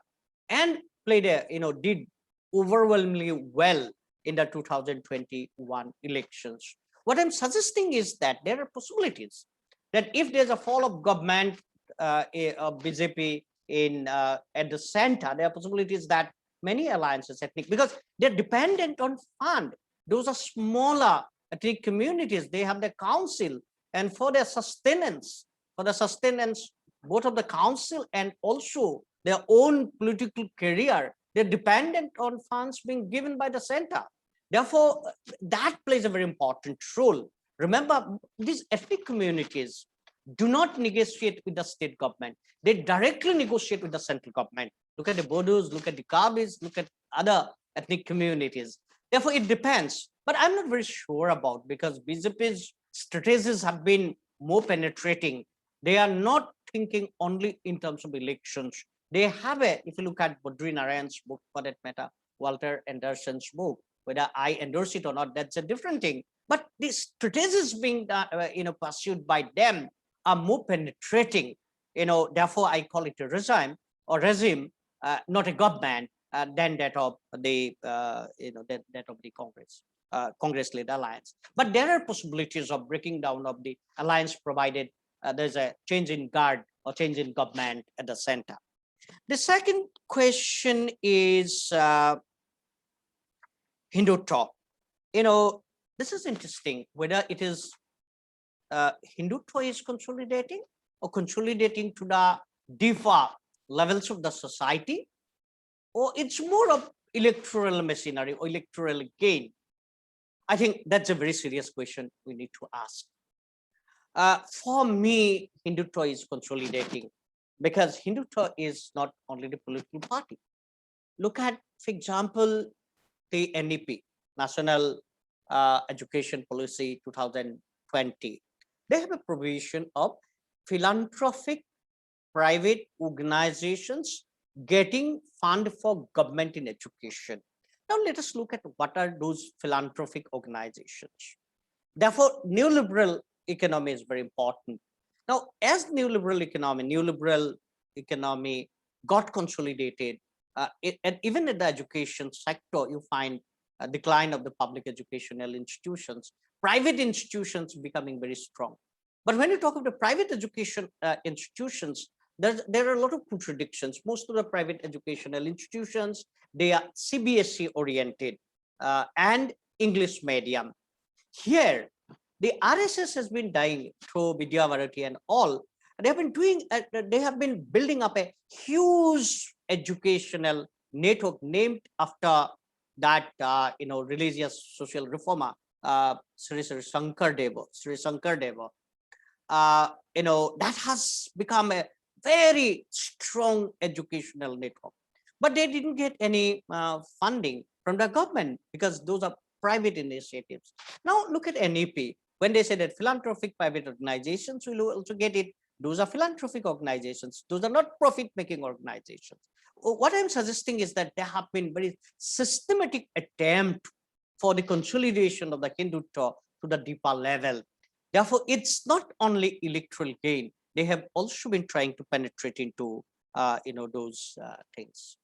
and played did overwhelmingly well in the 2021 elections. What I'm suggesting is that there are possibilities that if there's a fall of government of BJP at the center, there are possibilities that many alliances, ethnic, because they're dependent on fund. Those are smaller ethnic communities. They have the council, and for their sustenance, both of the council and also their own political career, they're dependent on funds being given by the center. Therefore, that plays a very important role. Remember, these ethnic communities do not negotiate with the state government. They directly negotiate with the central government. Look at the Bodos, look at the Kabis, look at other ethnic communities. Therefore, it depends. But I'm not very sure about, because BJP's strategies have been more penetrating. They are not thinking only in terms of elections. They have if you look at Badri Narayan's book, for that matter, Walter Anderson's book, whether I endorse it or not, that's a different thing. But the strategies being pursued by them are more penetrating. Therefore, I call it a regime, not a government, than that of the that of the Congress-led alliance. But there are possibilities of breaking down of the alliance, provided there's a change in guard or change in government at the center. The second question is Hindutva. This is interesting, whether it is Hindutva is consolidating or consolidating to the deeper levels of the society, or it's more of electoral machinery or electoral gain. I think that's a very serious question we need to ask. For me, Hindutva is consolidating, because Hindutva is not only the political party. Look at, for example, the NEP, National Education Policy 2020. They have a provision of philanthropic private organizations getting fund for government in education. Now let us look at what are those philanthropic organizations. Therefore, neoliberal economy is very important. Now, as neoliberal economy got consolidated, and even in the education sector, you find a decline of the public educational institutions, private institutions becoming very strong. But when you talk of the private education institutions, there are a lot of contradictions. Most of the private educational institutions, they are CBSE oriented and English medium. Here, the RSS has been dying through Vidya Bharati and all. They have been building up a huge educational network named after that religious social reformer, Sri Shankar Deva. That has become a very strong educational network. But they didn't get any funding from the government, because those are private initiatives. Now look at NEP. When they say that philanthropic private organizations will also get it, those are philanthropic organizations. Those are not profit-making organizations. What I'm suggesting is that there have been very systematic attempt for the consolidation of the Hindutva to the deeper level. Therefore, it's not only electoral gain. They have also been trying to penetrate into those things,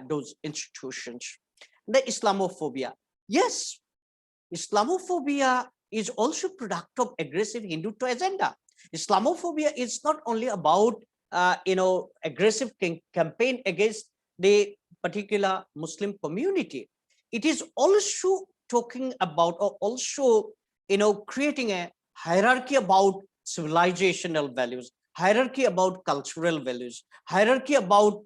those institutions. The Islamophobia. Yes, Islamophobia is also product of aggressive Hindutva agenda. Islamophobia is not only about aggressive campaign against the particular Muslim community. It is also talking about, or also creating a hierarchy about civilizational values, hierarchy about cultural values, hierarchy about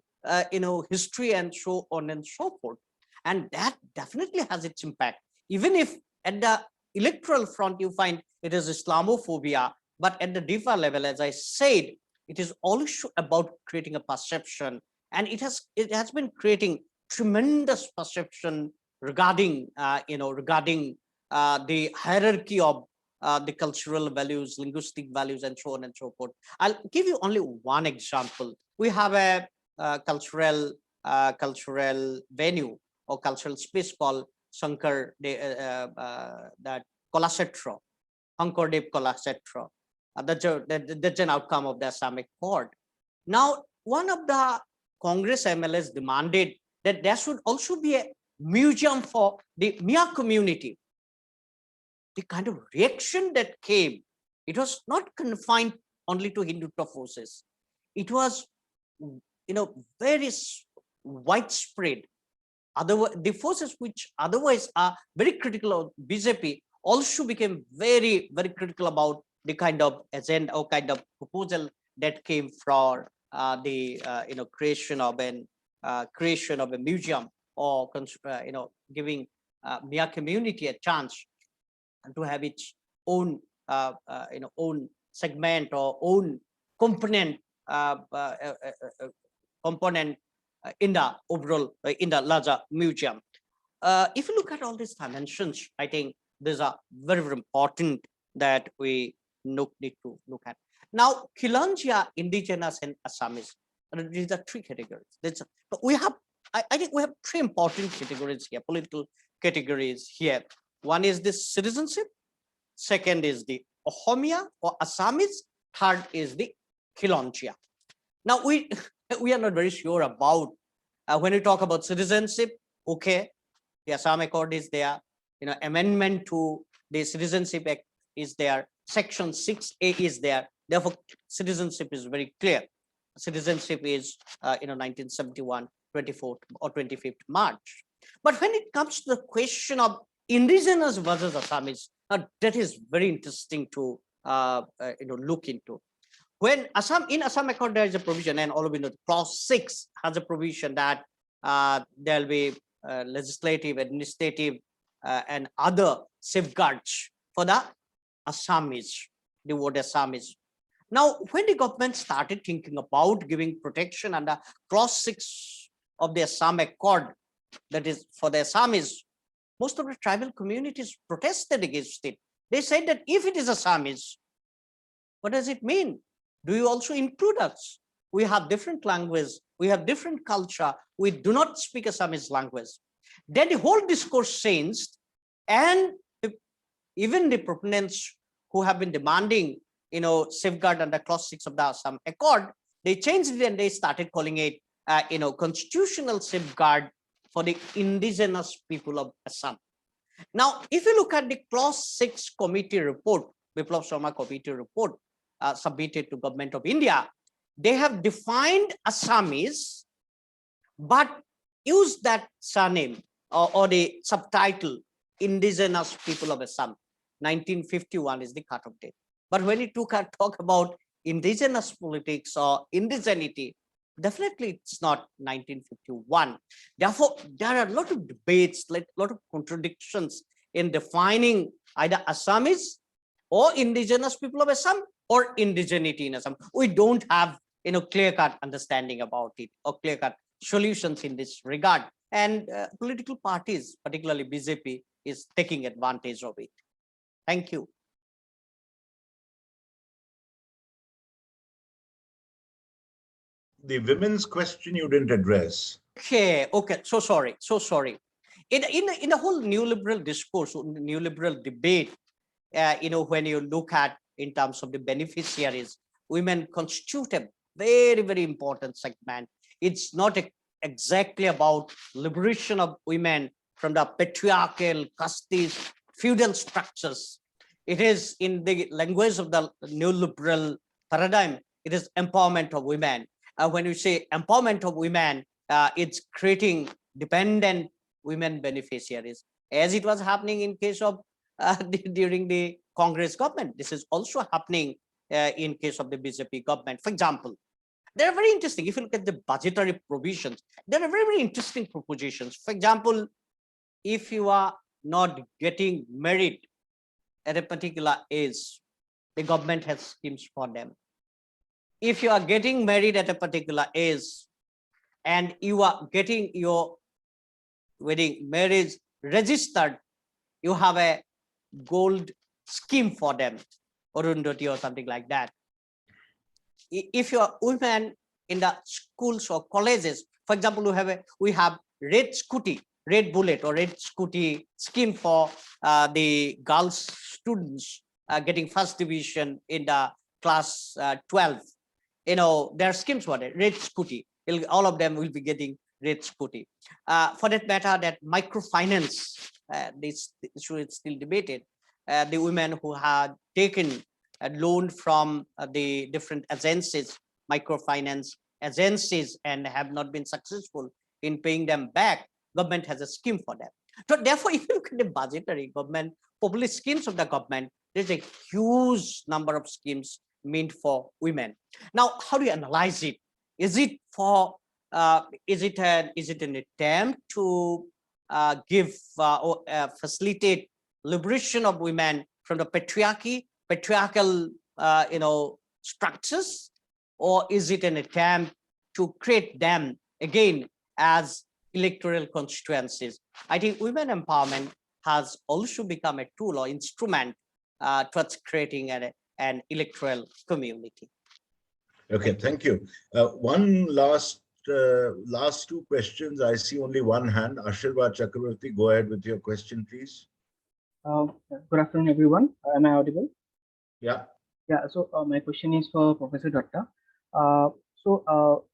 history, and so on and so forth. And that definitely has its impact. Even if at the electoral front you find it is Islamophobia, but at the deeper level, as I said, it is also about creating a perception, and it has been creating tremendous perception regarding the hierarchy of the cultural values, linguistic values, and so on and so forth. I'll give you only one example. We have a cultural venue or cultural space called Shankar that Kalakshetra, Hankordev Kalakshetra. That's an outcome of the Assamic court. Now, one of the Congress MLAs demanded that there should also be a museum for the Mia community. The kind of reaction that came, it was not confined only to Hindutva forces. It was, very widespread. Otherwise, the forces which otherwise are very critical of BJP also became very, very critical about the kind of agenda or kind of proposal that came from the creation of a museum, or giving Mia community a chance to have its own own segment or own component in the overall in the larger museum. If you look at all these dimensions, I think these are very, very important that we need to look at. Now, Khilanjia, indigenous, and Assamese, these are three categories. We have, I think we have three important categories here, political categories here. One is the citizenship, second is the Ohomia or Assamese, third is the Khilanjia. Now, we are not very sure about when we talk about citizenship. Okay, the Assam Accord is there, amendment to the Citizenship Act is there, Section 6A is there. Therefore, citizenship is very clear. Citizenship is 1971, 24th or 25th March. But when it comes to the question of indigenous versus Assamese, that is very interesting to look into. When in Assam Accord, there is a provision, and all of you know, clause 6 has a provision that there will be legislative, administrative, and other safeguards for the Assamese, the word Assamese. Now, when the government started thinking about giving protection under clause 6 of the Assam Accord, that is for the Assamese, most of the tribal communities protested against it. They said that if it is Assamese, what does it mean? Do you also include us? We have different language, we have different culture, we do not speak Assamese language. Then the whole discourse changed, and even the proponents who have been demanding safeguard under clause 6 of the Assam Accord, they changed it and they started calling it constitutional safeguard for the indigenous people of Assam. Now, if you look at the clause 6 committee report, Biplab Sharma committee report submitted to Government of India, they have defined Assamese, but use that surname or the subtitle indigenous people of Assam. 1951 is the cutoff date. But when you talk about indigenous politics or indigeneity, definitely it's not 1951. Therefore, there are a lot of debates, a lot of contradictions in defining either Assamese or indigenous people of Assam or indigeneity in Assam. We don't have clear-cut understanding about it or clear-cut solutions in this regard. And political parties, particularly BJP, is taking advantage of it. Thank you. The women's question you didn't address. Okay, so sorry. In the whole neoliberal discourse, neoliberal debate, when you look at in terms of the beneficiaries, women constitute a very, very important segment. It's not exactly about liberation of women from the patriarchal, casteist, feudal structures. It is, in the language of the neoliberal paradigm, it is empowerment of women. When you say empowerment of women, it's creating dependent women beneficiaries, as it was happening in case of during the Congress government. This is also happening in case of the BJP government. For example, they are very interesting. If you look at the budgetary provisions, there are very, very interesting propositions. For example, if you are not getting married at a particular age, the government has schemes for them. If you are getting married at a particular age and you are getting your wedding marriage registered, you have a gold scheme for them, Arundhati or something like that. If you are women in the schools or colleges, for example, we have red scooty, red bullet or red scooty scheme for the girls students getting first division in the class 12. There are schemes for it, red scooty. All of them will be getting red scooty. For that matter, that microfinance, this issue is still debated. The women who had taken a loan from the different agencies, microfinance agencies, and have not been successful in paying them back, government has a scheme for them. So therefore, if you look at the budgetary government, public schemes of the government, there's a huge number of schemes meant for women. Now, how do you analyze it? Is it for is it an attempt to facilitate liberation of women from the patriarchal structures, or is it an attempt to create them again as electoral constituencies? I think women empowerment has also become a tool or instrument towards creating an electoral community. Okay, thank you. One last two questions. I see only one hand. Ashirwad Chakravarti, go ahead with your question, please. Good afternoon, everyone. Am I audible? Yeah. Yeah. So my question is for Professor Dutta. So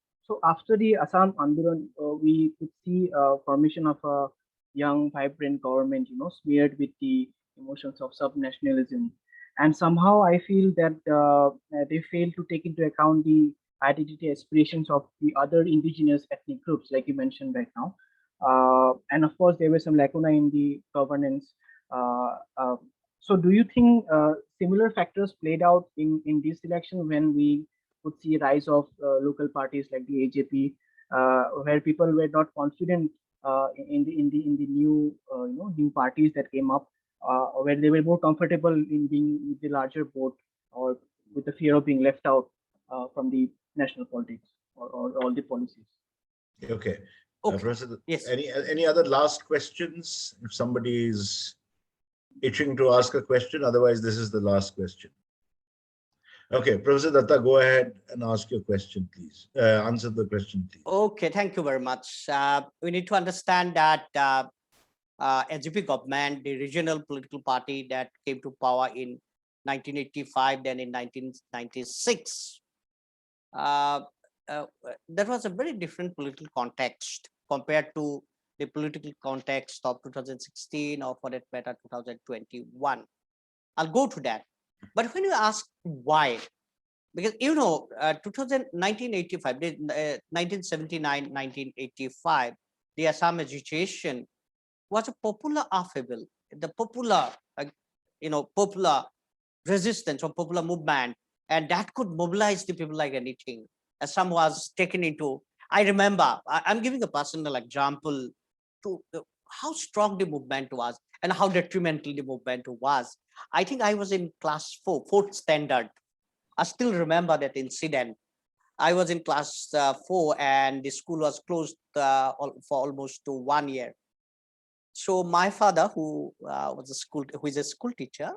after the Assam Andolan, we could see formation of a young, vibrant government, smeared with the emotions of sub-nationalism. And somehow I feel that they fail to take into account the identity aspirations of the other indigenous ethnic groups, like you mentioned right now. And of course, there were some lacuna in the governance. So do you think similar factors played out in this election when we could see a rise of local parties like the AJP, where people were not confident in the new new parties that came up, where they were more comfortable in being with the larger boat, or with the fear of being left out from the national politics or all the policies? Okay. Okay. Professor, yes. Any other last questions? If somebody is itching to ask a question, otherwise this is the last question. Okay, Professor Dutta, go ahead and ask your question, please. Answer the question, please. Okay, thank you very much. We need to understand that AJP government, the regional political party that came to power in 1985, then in 1996, that was a very different political context compared to the political context of 2016, or for that matter 2021. I'll go to that. But when you ask why, because 1985, 1979, 1985, the Assam agitation was a popular upheaval, the popular popular resistance or popular movement, and that could mobilize the people like anything. Assam was taken into, I remember, I'm giving a personal example to how strong the movement was and how detrimental the movement was. I think I was in class 4th standard. I still remember that incident. I was in class 4, and the school was closed for almost 1 year. So my father, who is a school teacher,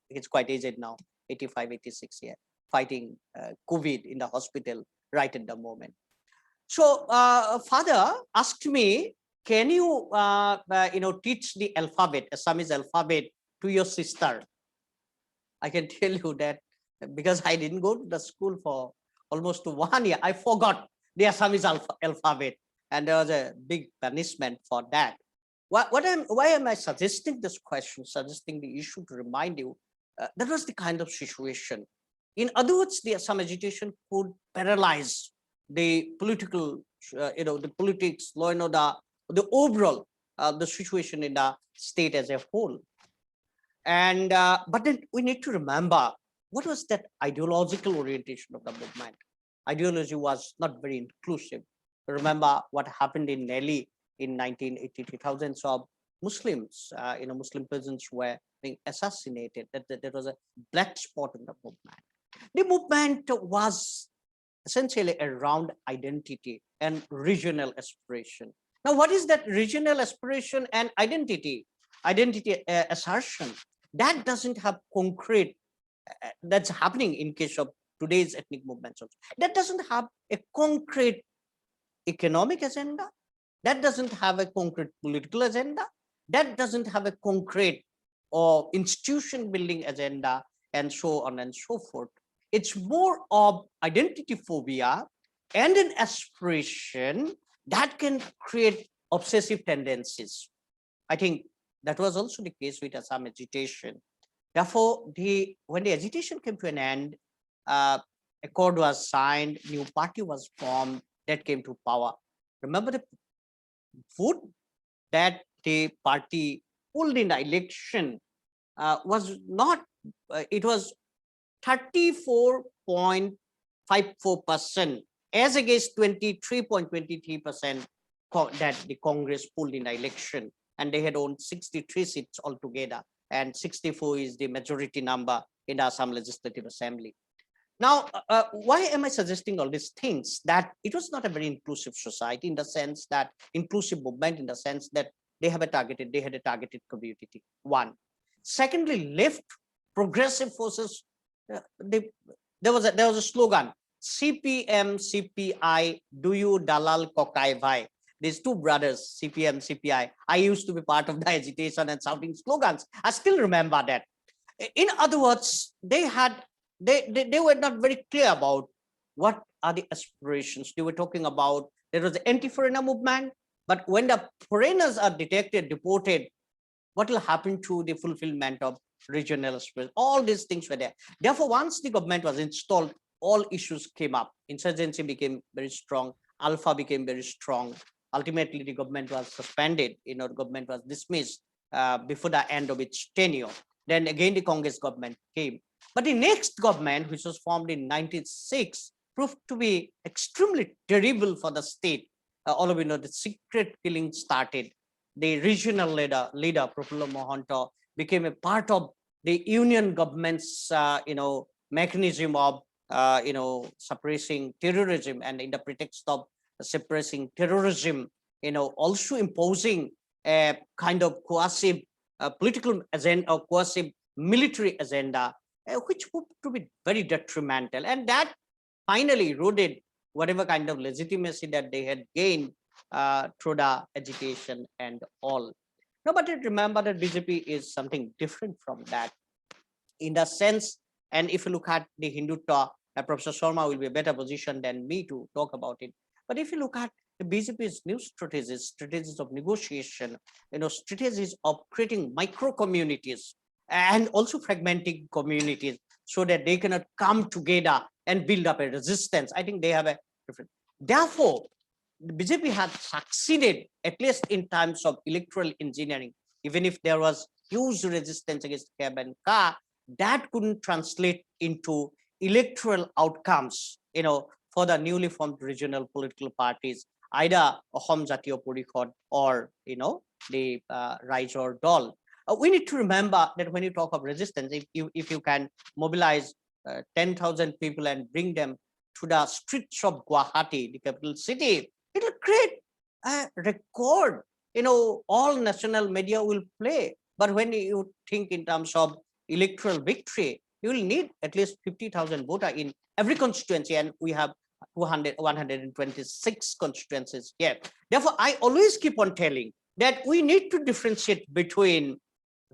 he's quite aged now, 85, 86 years, fighting COVID in the hospital right at the moment. So father asked me, can you teach the alphabet, Assamese alphabet, to your sister? I can tell you that because I didn't go to the school for almost 1 year, I forgot the Assamese alphabet, and there was a big punishment for that. Why am I suggesting this question, suggesting the issue to remind you? That was the kind of situation. In other words, the Assam agitation could paralyze the political, the politics, law and order, the overall, the situation in the state as a whole. And but then we need to remember, what was that ideological orientation of the movement? Ideology was not very inclusive. Remember what happened in Delhi in 1983. Thousands of Muslims, Muslim peasants were being assassinated. That was a black spot in the movement. The movement was essentially around identity and regional aspiration. Now, what is that regional aspiration and identity assertion? That doesn't have concrete, that's happening in case of today's ethnic movements. That doesn't have a concrete economic agenda. That doesn't have a concrete political agenda. That doesn't have a concrete or institution building agenda, and so on and so forth. It's more of identity phobia and an aspiration that can create obsessive tendencies. I think that was also the case with Assam agitation. Therefore, when the agitation came to an end, accord was signed, new party was formed, that came to power. Remember the vote that the party pulled in the election was not, it was 34.54% as against 23.23% that the Congress pulled in the election, and they had owned 63 seats altogether, and 64 is the majority number in the Assam Legislative Assembly. Now, why am I suggesting all these things? That it was not a very inclusive society in the sense that inclusive movement in the sense that they had a targeted community. One. Secondly, left progressive forces. There was a slogan: CPM, CPI, do you dalal kokai bhai? These two brothers, CPM, CPI. I used to be part of the agitation and shouting slogans. I still remember that. In other words, they were not very clear about what are the aspirations. They were talking about there was the anti-foreigner movement, but when the foreigners are detected, deported, what will happen to the fulfillment of regional aspirations? All these things were there. Therefore, once the government was installed, all issues came up. Insurgency became very strong. Alpha became very strong. Ultimately, the government was suspended. The government was dismissed before the end of its tenure. Then again, the Congress government came. But the next government, which was formed in 1996, proved to be extremely terrible for the state. All of you know, the secret killing started. The regional leader, Professor Mohanto, became a part of the union government's, mechanism of, suppressing terrorism, and in the pretext of suppressing terrorism, also imposing a kind of coercive political agenda or coercive military agenda, which proved to be very detrimental. And that finally eroded whatever kind of legitimacy that they had gained through the education and all. No, but remember that BJP is something different from that in the sense, and if you look at the Hindutva, Professor Sharma will be a better position than me to talk about it. But if you look at the BJP's new strategies of negotiation, strategies of creating micro communities and also fragmenting communities so that they cannot come together and build up a resistance, I think they have a different. Therefore, the BJP had succeeded, at least in terms of electoral engineering, even if there was huge resistance against Cab and Ka, that couldn't translate into electoral outcomes, for the newly formed regional political parties, either Assam Jatiya Porikhod or, the Raizor Dol. We need to remember that when you talk of resistance, if you can mobilize 10,000 people and bring them to the streets of Gauhati, the capital city, it will create a record. All national media will play. But when you think in terms of electoral victory, you will need at least 50,000 voters in every constituency, and we have 126 constituencies here. Therefore, I always keep on telling that we need to differentiate between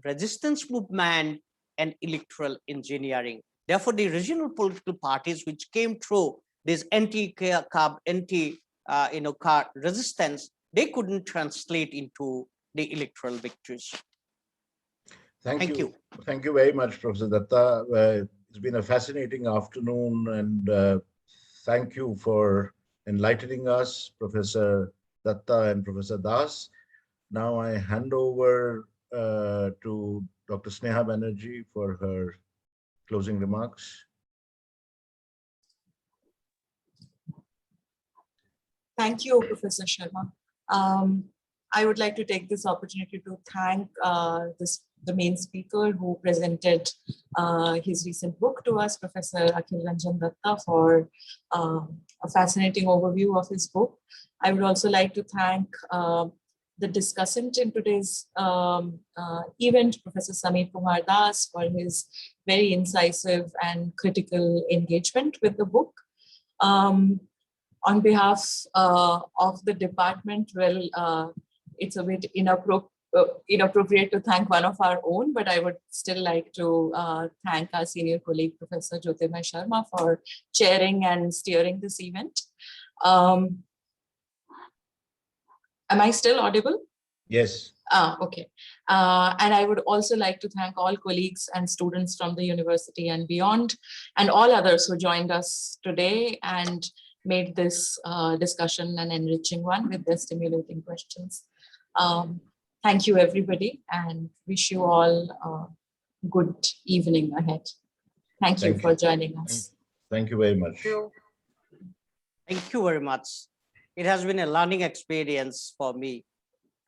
resistance movement and electoral engineering. Therefore, the regional political parties which came through this anti-Cab, car resistance, they couldn't translate into the electoral victories. Thank you. Thank you very much, Professor Dutta. It's been a fascinating afternoon, and thank you for enlightening us, Professor Dutta and Professor Das. Now I hand over to Dr. Sneha Banerjee for her closing remarks. Thank you, Professor Sharma. I would like to take this opportunity to thank the main speaker who presented his recent book to us, Professor Akhil Ranjan Dutta, for a fascinating overview of his book. I would also like to thank the discussant in today's event, Professor Samir Kumar Das, for his very incisive and critical engagement with the book. On behalf of the department, well, it's a bit inappropriate to thank one of our own, but I would still like to thank our senior colleague, Professor Jyotirmaya Sharma, for chairing and steering this event. Am I still audible? Yes. Okay. And I would also like to thank all colleagues and students from the university and beyond, and all others who joined us today and made this discussion an enriching one with their stimulating questions. Thank you, everybody, and wish you all a good evening ahead. Thank you for joining us. Thank you very much. Thank you. Thank you very much. It has been a learning experience for me,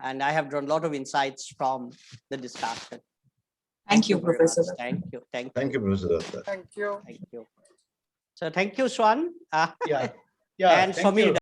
and I have drawn a lot of insights from the discussion. Thank you, very Professor. much. Thank you. Thank you, Professor Dutta. Thank you. Thank you. So thank you, Swan. Yeah. And thank Samir. you.